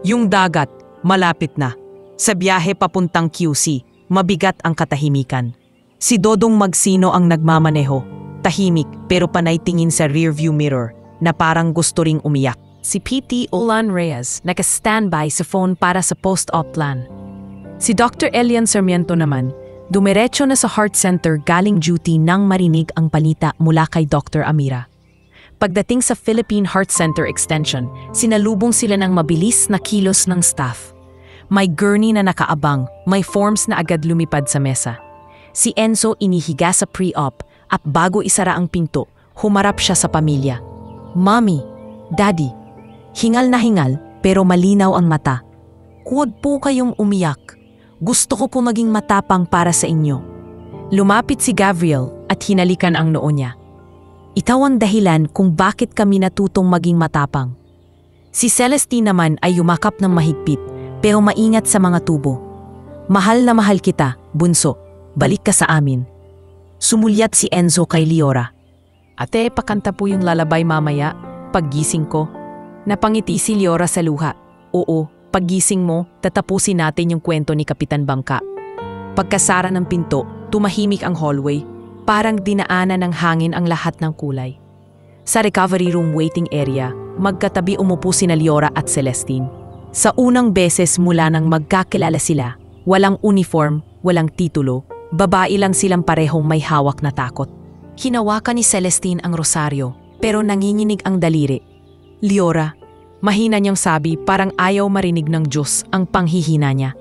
Yung dagat, malapit na. Sa biyahe papuntang QC, mabigat ang katahimikan. Si Dodong Magsino ang nagmamaneho, tahimik pero panay tingin sa rearview mirror na parang gusto ring umiyak. Si PT Olan Reyes naka-standby sa phone para sa post-op plan. Si Dr. Elian Sarmiento naman, Dumiretso na sa heart center galing duty nang marinig ang balita mula kay Dr. Amira. Pagdating sa Philippine Heart Center Extension, sinalubong sila ng mabilis na kilos ng staff. May gurney na nakaabang, may forms na agad lumipad sa mesa. Si Enzo inihiga sa pre-op at bago isara ang pinto, humarap siya sa pamilya. Mommy, Daddy, hingal na hingal pero malinaw ang mata. Huwag po kayong umiyak. Gusto ko po maging matapang para sa inyo. Lumapit si Gabriel at hinalikan ang noo niya. Ikaw ang dahilan kung bakit kami natutong maging matapang. Si Celestine naman ay yumakap ng mahigpit pero maingat sa mga tubo. Mahal na mahal kita, bunso. Balik ka sa amin. Sumulyat si Enzo kay Liora. Ate, pakanta po yung lalabay mamaya. Paggising ko. Napangiti si Liora sa luha. Oo, paggising mo, tatapusin natin yung kwento ni Kapitan Bangka. Pagkasara ng pinto, tumahimik ang hallway. Parang dinaanan ng hangin ang lahat ng kulay. Sa recovery room waiting area, magkatabi umupo sina Liora at Celestine. Sa unang beses mula nang magkakilala sila, walang uniform, walang titulo, babae lang silang parehong may hawak na takot. Hinawakan ni Celestine ang rosaryo, pero nanginginig ang daliri. Liora, mahina niyang sabi parang ayaw marinig ng Diyos ang panghihina niya.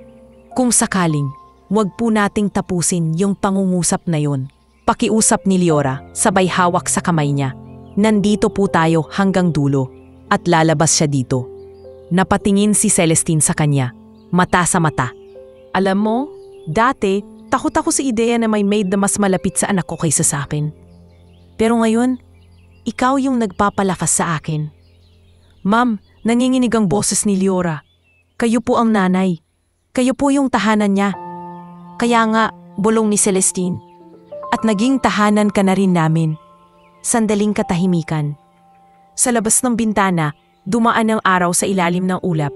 Kung sakaling, wag po nating tapusin yung pangungusap na yun. Pakiusap ni Liora, sabay hawak sa kamay niya. Nandito po tayo hanggang dulo, at lalabas siya dito. Napatingin si Celestine sa kanya, mata sa mata. Alam mo, dati, takot ako sa ideya na may maid na mas malapit sa anak ko kaysa sa akin. Pero ngayon, ikaw yung nagpapalakas sa akin. Ma'am, nanginginig ang boses ni Liora. Kayo po ang nanay. Kayo po yung tahanan niya. Kaya nga, bulong ni Celestine. At naging tahanan ka na rin namin. Sandaling katahimikan. Sa labas ng bintana, dumaan ang araw sa ilalim ng ulap.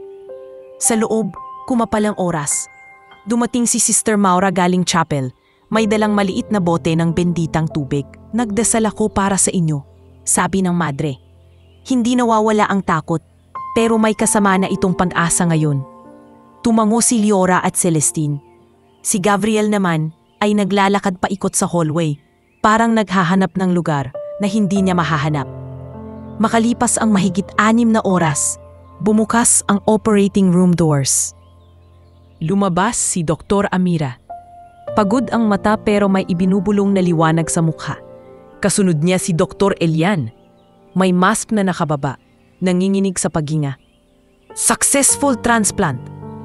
Sa loob, kumapal ang oras. Dumating si Sister Maura galing chapel. May dalang maliit na bote ng benditang tubig. Nagdasal ako para sa inyo, sabi ng madre. Hindi nawawala ang takot, pero may kasama na itong pag-asa ngayon. Tumango si Liora at Celestine. Si Gabriel naman ay naglalakad paikot sa hallway, parang naghahanap ng lugar na hindi niya mahahanap. Makalipas ang mahigit 6 na oras, bumukas ang operating room doors. Lumabas si Dr. Amira. Pagod ang mata pero may ibinubulong na liwanag sa mukha. Kasunod niya si Dr. Elian. May mask na nakababa, nanginginig sa paghinga. Successful transplant,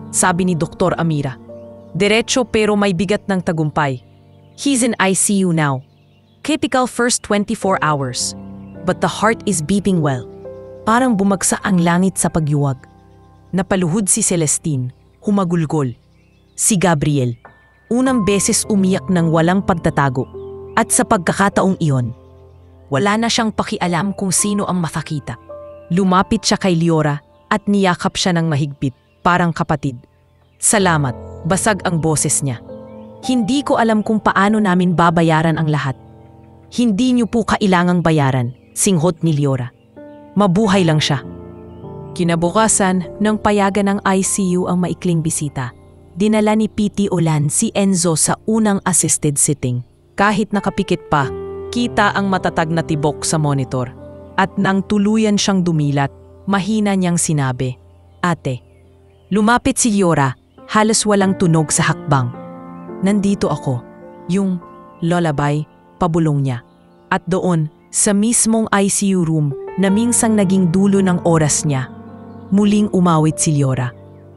sabi ni Dr. Amira. Diretso pero may bigat ng tagumpay. He's in ICU now. Critical first 24 hours. But the heart is beating well. Parang bumagsak ang langit sa pagyuwag. Napaluhod si Celestine, humagulgol. Si Gabriel, unang beses umiyak ng walang pagtatago. At sa pagkakataong iyon, wala na siyang pakialam kung sino ang makakita. Lumapit siya kay Liora at niyakap siya ng mahigpit, parang kapatid. Salamat, basag ang boses niya. Hindi ko alam kung paano namin babayaran ang lahat. Hindi niyo po kailangang bayaran, singhot ni Liora. Mabuhay lang siya. Kinabukasan, nang payagan ng ICU ang maikling bisita, dinala ni PT Olan si Enzo sa unang assisted sitting. Kahit nakapikit pa, kita ang matatag na tibok sa monitor. At nang tuluyan siyang dumilat, mahina niyang sinabi, Ate. Lumapit si Liora, halos walang tunog sa hakbang. Nandito ako, yung lullaby, pabulong niya. At doon, sa mismong ICU room na minsang naging dulo ng oras niya, muling umawit si Liora.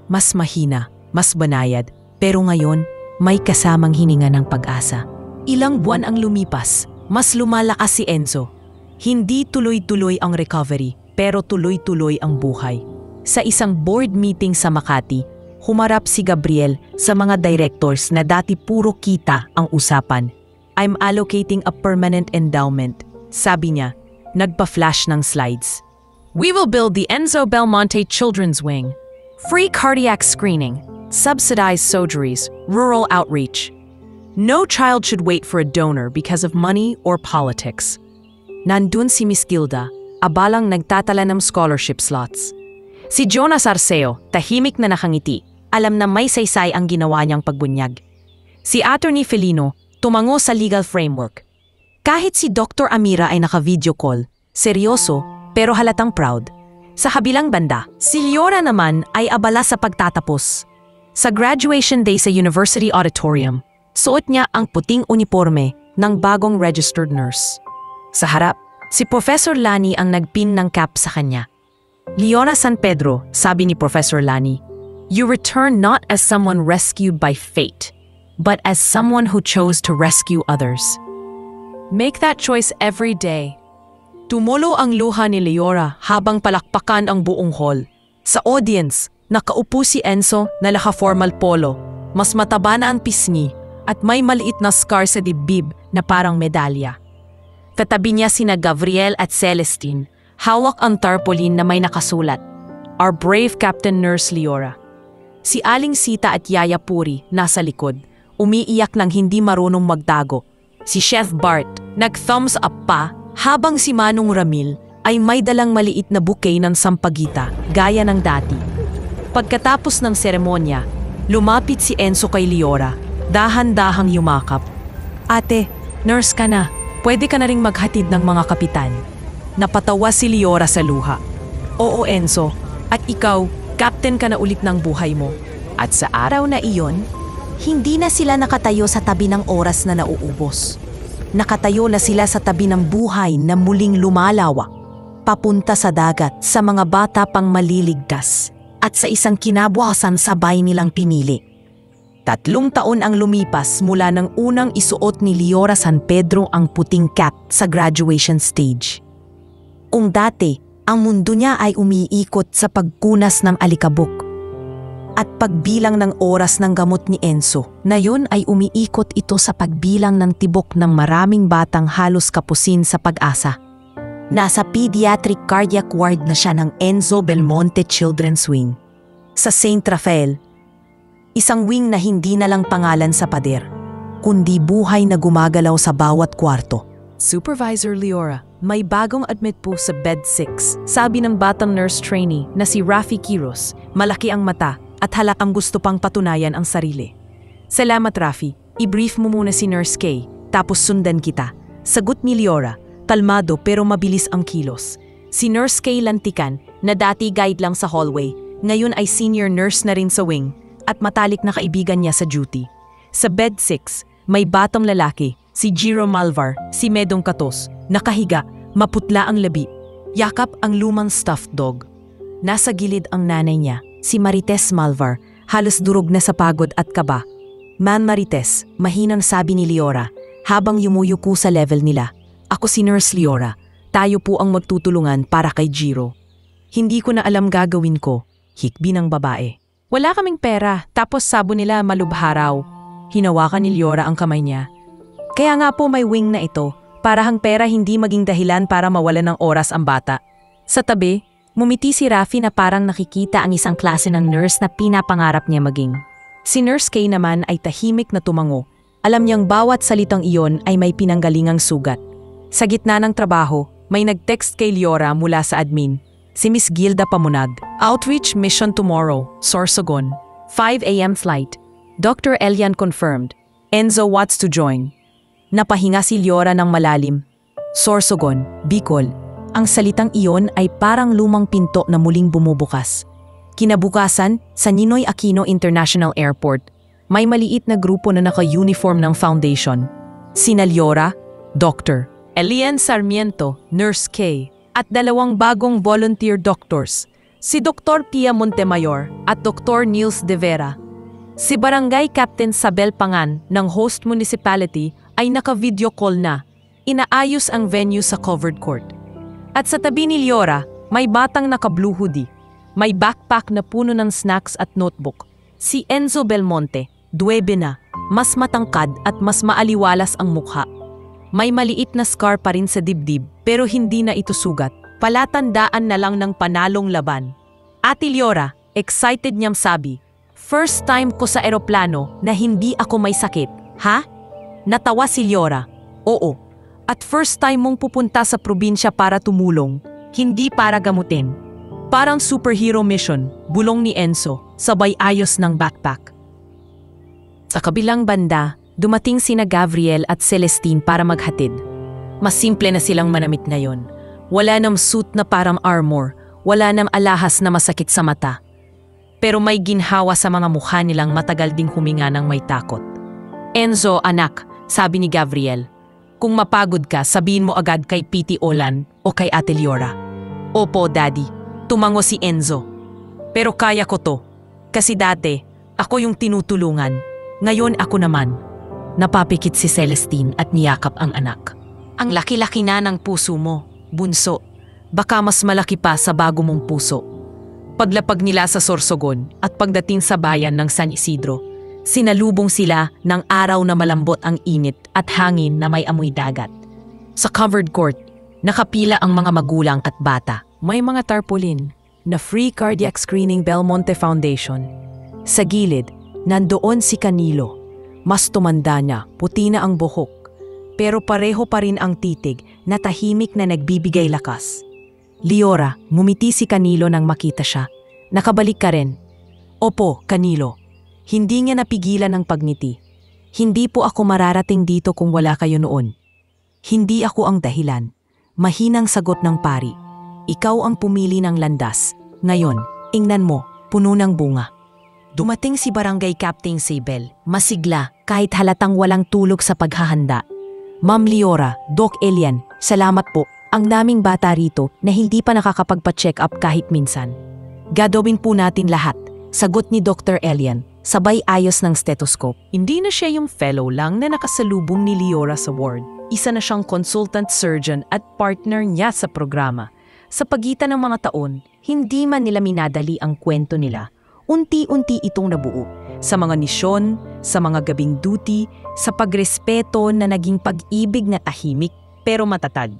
Mas mahina, mas banayad, pero ngayon may kasamang hininga ng pag-asa. Ilang buwan ang lumipas, mas lumalakas si Enzo. Hindi tuloy-tuloy ang recovery, pero tuloy-tuloy ang buhay. Sa isang board meeting sa Makati, humarap si Gabriel sa mga directors na dati puro kita ang usapan. I'm allocating a permanent endowment, sabi niya, nagpa-flash ng slides. We will build the Enzo Belmonte Children's Wing. Free cardiac screening, subsidized surgeries, rural outreach. No child should wait for a donor because of money or politics. Nandun si Miss Gilda, abalang nagtatala ng scholarship slots. Si Jonas Arceo, tahimik na nakangiti, alam na may saysay ang ginawa niyang pagbunyag. Si Attorney Felino tumango sa legal framework. Kahit si Dr. Amira ay naka-video call, seryoso pero halatang proud. Sa kabilang banda, si Liora naman ay abala sa pagtatapos. Sa graduation day sa University Auditorium, suot niya ang puting uniforme ng bagong registered nurse. Sa harap, si Professor Lani ang nagpin ng cap sa kanya. Liora San Pedro, sabi ni Professor Lani, "You return not as someone rescued by fate, but as someone who chose to rescue others. Make that choice every day." Tumulo ang luha ni Liora habang palakpakan ang buong hall. Sa audience, nakaupo si Enzo na naka-formal polo, mas mataba na ang pisngi at may maliit na scar sa dibdib na parang medalya. Katabi niya sina Gabriel at Celestine, hawak ang tarpaulin na may nakasulat, "Our brave Captain Nurse Liora." Si Aling Sita at Yaya Puri nasa likod, umiiyak ng hindi marunong magtago. Si Chef Bart nag-thumbs up pa habang si Manong Ramil ay may dalang maliit na bouquet ng sampagita gaya ng dati. Pagkatapos ng seremonya, lumapit si Enzo kay Liora, dahan-dahang yumakap. "Ate, nurse ka na. Pwede ka na ring maghatid ng mga kapitan." Napatawa si Liora sa luha. "Oo, Enzo. At ikaw, captain ka na ulit ng buhay mo." At sa araw na iyon, hindi na sila nakatayo sa tabi ng oras na nauubos. Nakatayo na sila sa tabi ng buhay na muling lumalawak, papunta sa dagat sa mga bata pang maliligtas at sa isang kinabukasan sabay nilang pinili. 3 taon ang lumipas mula nang unang isuot ni Liora San Pedro ang puting cap sa graduation stage. Kung dati, ang mundo niya ay umiikot sa pagkunas ng alikabok at pagbilang ng oras ng gamot ni Enzo, na yun ay umiikot ito sa pagbilang ng tibok ng maraming batang halos kapusin sa pag-asa. Nasa pediatric cardiac ward na siya ng Enzo Belmonte Children's Wing. Sa St. Rafael, isang wing na hindi na lang pangalan sa pader, kundi buhay na gumagalaw sa bawat kwarto. "Supervisor Liora, may bagong admit po sa bed 6, sabi ng batang nurse trainee na si Rafi Quiros, malaki ang mata at halakang gusto pang patunayan ang sarili." "Salamat, Rafi. I-brief mo muna si Nurse Kay, tapos sundan kita." Sagot ni Liora, kalmado pero mabilis ang kilos. Si Nurse Kay Lantikan, na dati guide lang sa hallway, ngayon ay senior nurse na rin sa wing at matalik na kaibigan niya sa duty. Sa bed 6, may batang lalaki, si Jiro Malvar, si Medong Katos, nakahiga, maputla ang labi. Yakap ang lumang stuffed dog. Nasa gilid ang nanay niya, si Marites Malvar, halos durog na sa pagod at kaba. "Man Marites," mahinang sabi ni Liora, habang yumuyuko sa level nila. "Ako si Nurse Liora. Tayo po ang magtutulungan para kay Jiro." "Hindi ko na alam gagawin ko," hikbi ng babae. "Wala kaming pera, tapos sabo nila malubharaw." Hinawakan ni Liora ang kamay niya. "Kaya nga po may wing na ito, para hang pera hindi maging dahilan para mawalan ng oras ang bata." Sa tabi, mumiti si Rafi na parang nakikita ang isang klase ng nurse na pinapangarap niya maging. Si Nurse Kay naman ay tahimik na tumango. Alam niyang bawat salitang iyon ay may pinanggalingang sugat. Sa gitna ng trabaho, may nag-text kay Liora mula sa admin. Si Miss Gilda Pamunag. "Outreach mission tomorrow, Sorsogon. 5 a.m. flight. Dr. Elian confirmed. Enzo wants to join." Napahinga si Liora ng malalim. Sorsogon, Bicol. Ang salitang iyon ay parang lumang pinto na muling bumubukas. Kinabukasan, sa Ninoy Aquino International Airport, may maliit na grupo na naka-uniform ng foundation. Sina Liora, Dr. Elian Sarmiento, Nurse K, at 2 bagong volunteer doctors, si Dr. Pia Montemayor at Dr. Niels De Vera. Si Barangay Captain Sabel Pangan ng host municipality ay naka-video call na. Inaayos ang venue sa covered court. At sa tabi ni Liora, may batang naka-blue hoodie. May backpack na puno ng snacks at notebook. Si Enzo Belmonte, 9 na, mas matangkad at mas maaliwalas ang mukha. May maliit na scar pa rin sa dibdib pero hindi na ito sugat. Palatandaan na lang ng panalong laban. Ate Liora, excited niyang sabi, "First time ko sa eroplano na hindi ako may sakit, ha?" Natawa si Liora. "Oo. At first time mong pupunta sa probinsya para tumulong, hindi para gamutin." Parang superhero mission, bulong ni Enzo, sabay ayos ng backpack. Sa kabilang banda, dumating sina Gabriel at Celestine para maghatid. Mas simple na silang manamit ngayon. Wala nang suit na parang armor, wala nang alahas na masakit sa mata. Pero may ginhawa sa mga mukha nilang matagal ding huminga ng may takot. Enzo, anak, sabi ni Gabriel, kung mapagod ka, sabihin mo agad kay Piti Olan o kay Ate Liora. Opo, Daddy, tumango si Enzo. Pero kaya ko to, kasi dati, ako yung tinutulungan. Ngayon ako naman. Napapikit si Celestine at niyakap ang anak. Ang laki-laki na ng puso mo, bunso. Baka mas malaki pa sa bago mong puso. Paglapag nila sa Sorsogon at pagdating sa bayan ng San Isidro, sinalubong sila ng araw na malambot ang init at hangin na may amoy dagat. Sa covered court, nakapila ang mga magulang at bata. May mga tarpaulin na free cardiac screening Belmonte Foundation. Sa gilid, nandoon si Canilo. Mas tumanda niya, puti na ang buhok. Pero pareho pa rin ang titig na tahimik na nagbibigay lakas. Liora, ngumiti si Canilo nang makita siya. Nakabalik ka rin. Opo, Canilo. Hindi niya napigilan ang pagngiti. Hindi po ako mararating dito kung wala kayo noon. Hindi ako ang dahilan. Mahinang sagot ng pari. Ikaw ang pumili ng landas. Ngayon, ingnan mo, puno ng bunga. Dumating si Barangay Captain Sabel, masigla kahit halatang walang tulog sa paghahanda. Ma'am Liora, Doc Elian, salamat po. Ang daming bata rito na hindi pa nakakapagpa-check up kahit minsan. Gagawin po natin lahat, sagot ni Dr. Elian, sabay ayos ng stethoscope. Hindi na siya yung fellow lang na nakasalubong ni Liora sa ward. Isa na siyang consultant surgeon at partner niya sa programa. Sa pagitan ng mga taon, hindi man nila minadali ang kwento nila. Unti-unti itong nabuo. Sa mga misyon, sa mga gabing duty, sa pagrespeto na naging pag-ibig na tahimik pero matatag.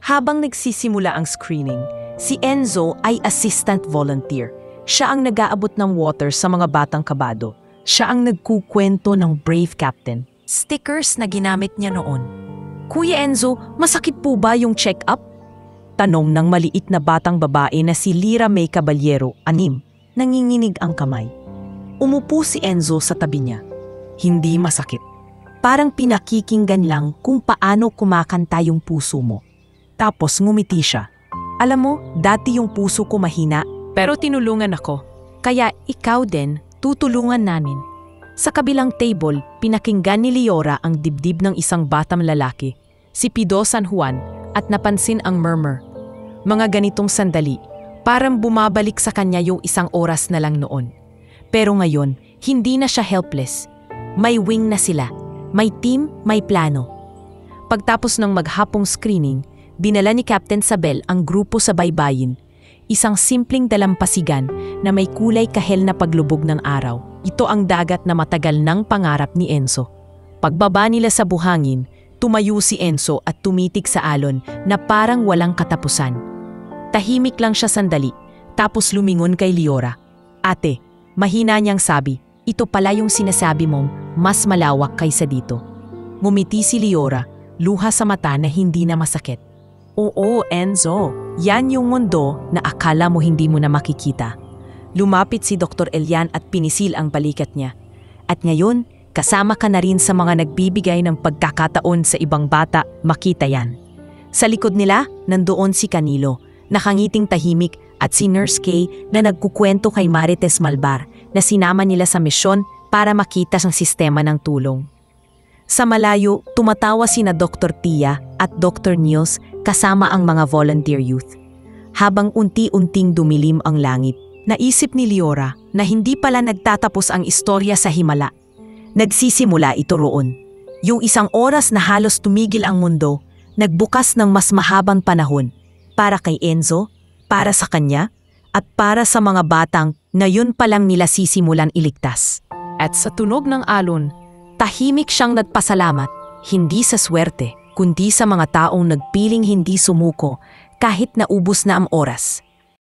Habang nagsisimula ang screening, si Enzo ay assistant volunteer. Siya ang nag-aabot ng water sa mga batang kabado. Siya ang nagkukwento ng brave captain. Stickers na ginamit niya noon. Kuya Enzo, masakit po ba yung check-up? Tanong ng maliit na batang babae na si Lyra May Caballero, 6. Nanginginig ang kamay. Umupo si Enzo sa tabi niya. Hindi masakit. Parang pinakikinggan lang kung paano kumakanta yung puso mo. Tapos ngumiti siya. Alam mo, dati yung puso ko mahina, pero tinulungan ako. Kaya ikaw din, tutulungan namin. Sa kabilang table, pinakinggan ni Liora ang dibdib ng isang batang lalaki, si Pido San Juan, at napansin ang murmur. Mga ganitong sandali, parang bumabalik sa kanya yung isang oras na lang noon. Pero ngayon, hindi na siya helpless. May wing na sila. May team, may plano. Pagtapos ng maghapong screening, dinala ni Captain Sabel ang grupo sa baybayin. Isang simpleng dalampasigan na may kulay kahel na paglubog ng araw. Ito ang dagat na matagal nang pangarap ni Enzo. Pagbaba nila sa buhangin, tumayo si Enzo at tumitig sa alon na parang walang katapusan. Tahimik lang siya sandali, tapos lumingon kay Liora. Ate, mahina niyang sabi, ito pala yung sinasabi mong mas malawak kaysa dito. Ngumiti si Liora, luha sa mata na hindi na masakit. Oo, Enzo, yan yung mundo na akala mo hindi mo na makikita. Lumapit si Dr. Elian at pinisil ang balikat niya. At ngayon, kasama ka na rin sa mga nagbibigay ng pagkakataon sa ibang bata makita yan. Sa likod nila, nandoon si Canilo, nakangiting tahimik, at si Nurse Kay na nagkukwento kay Marites Malbar na sinama nila sa misyon para makita ang sistema ng tulong. Sa malayo, tumatawa sina Dr. Tia at Dr. Niels kasama ang mga volunteer youth. Habang unti-unting dumilim ang langit, naisip ni Liora na hindi pala nagtatapos ang istorya sa Himala. Nagsisimula ito roon. Yung isang oras na halos tumigil ang mundo, nagbukas ng mas mahabang panahon para kay Enzo, para sa kanya, at para sa mga batang ngayon pa lang nila sisimulan iligtas. At sa tunog ng alon, tahimik siyang nagpasalamat, hindi sa swerte, kundi sa mga taong nagpiling hindi sumuko kahit naubos na ang oras.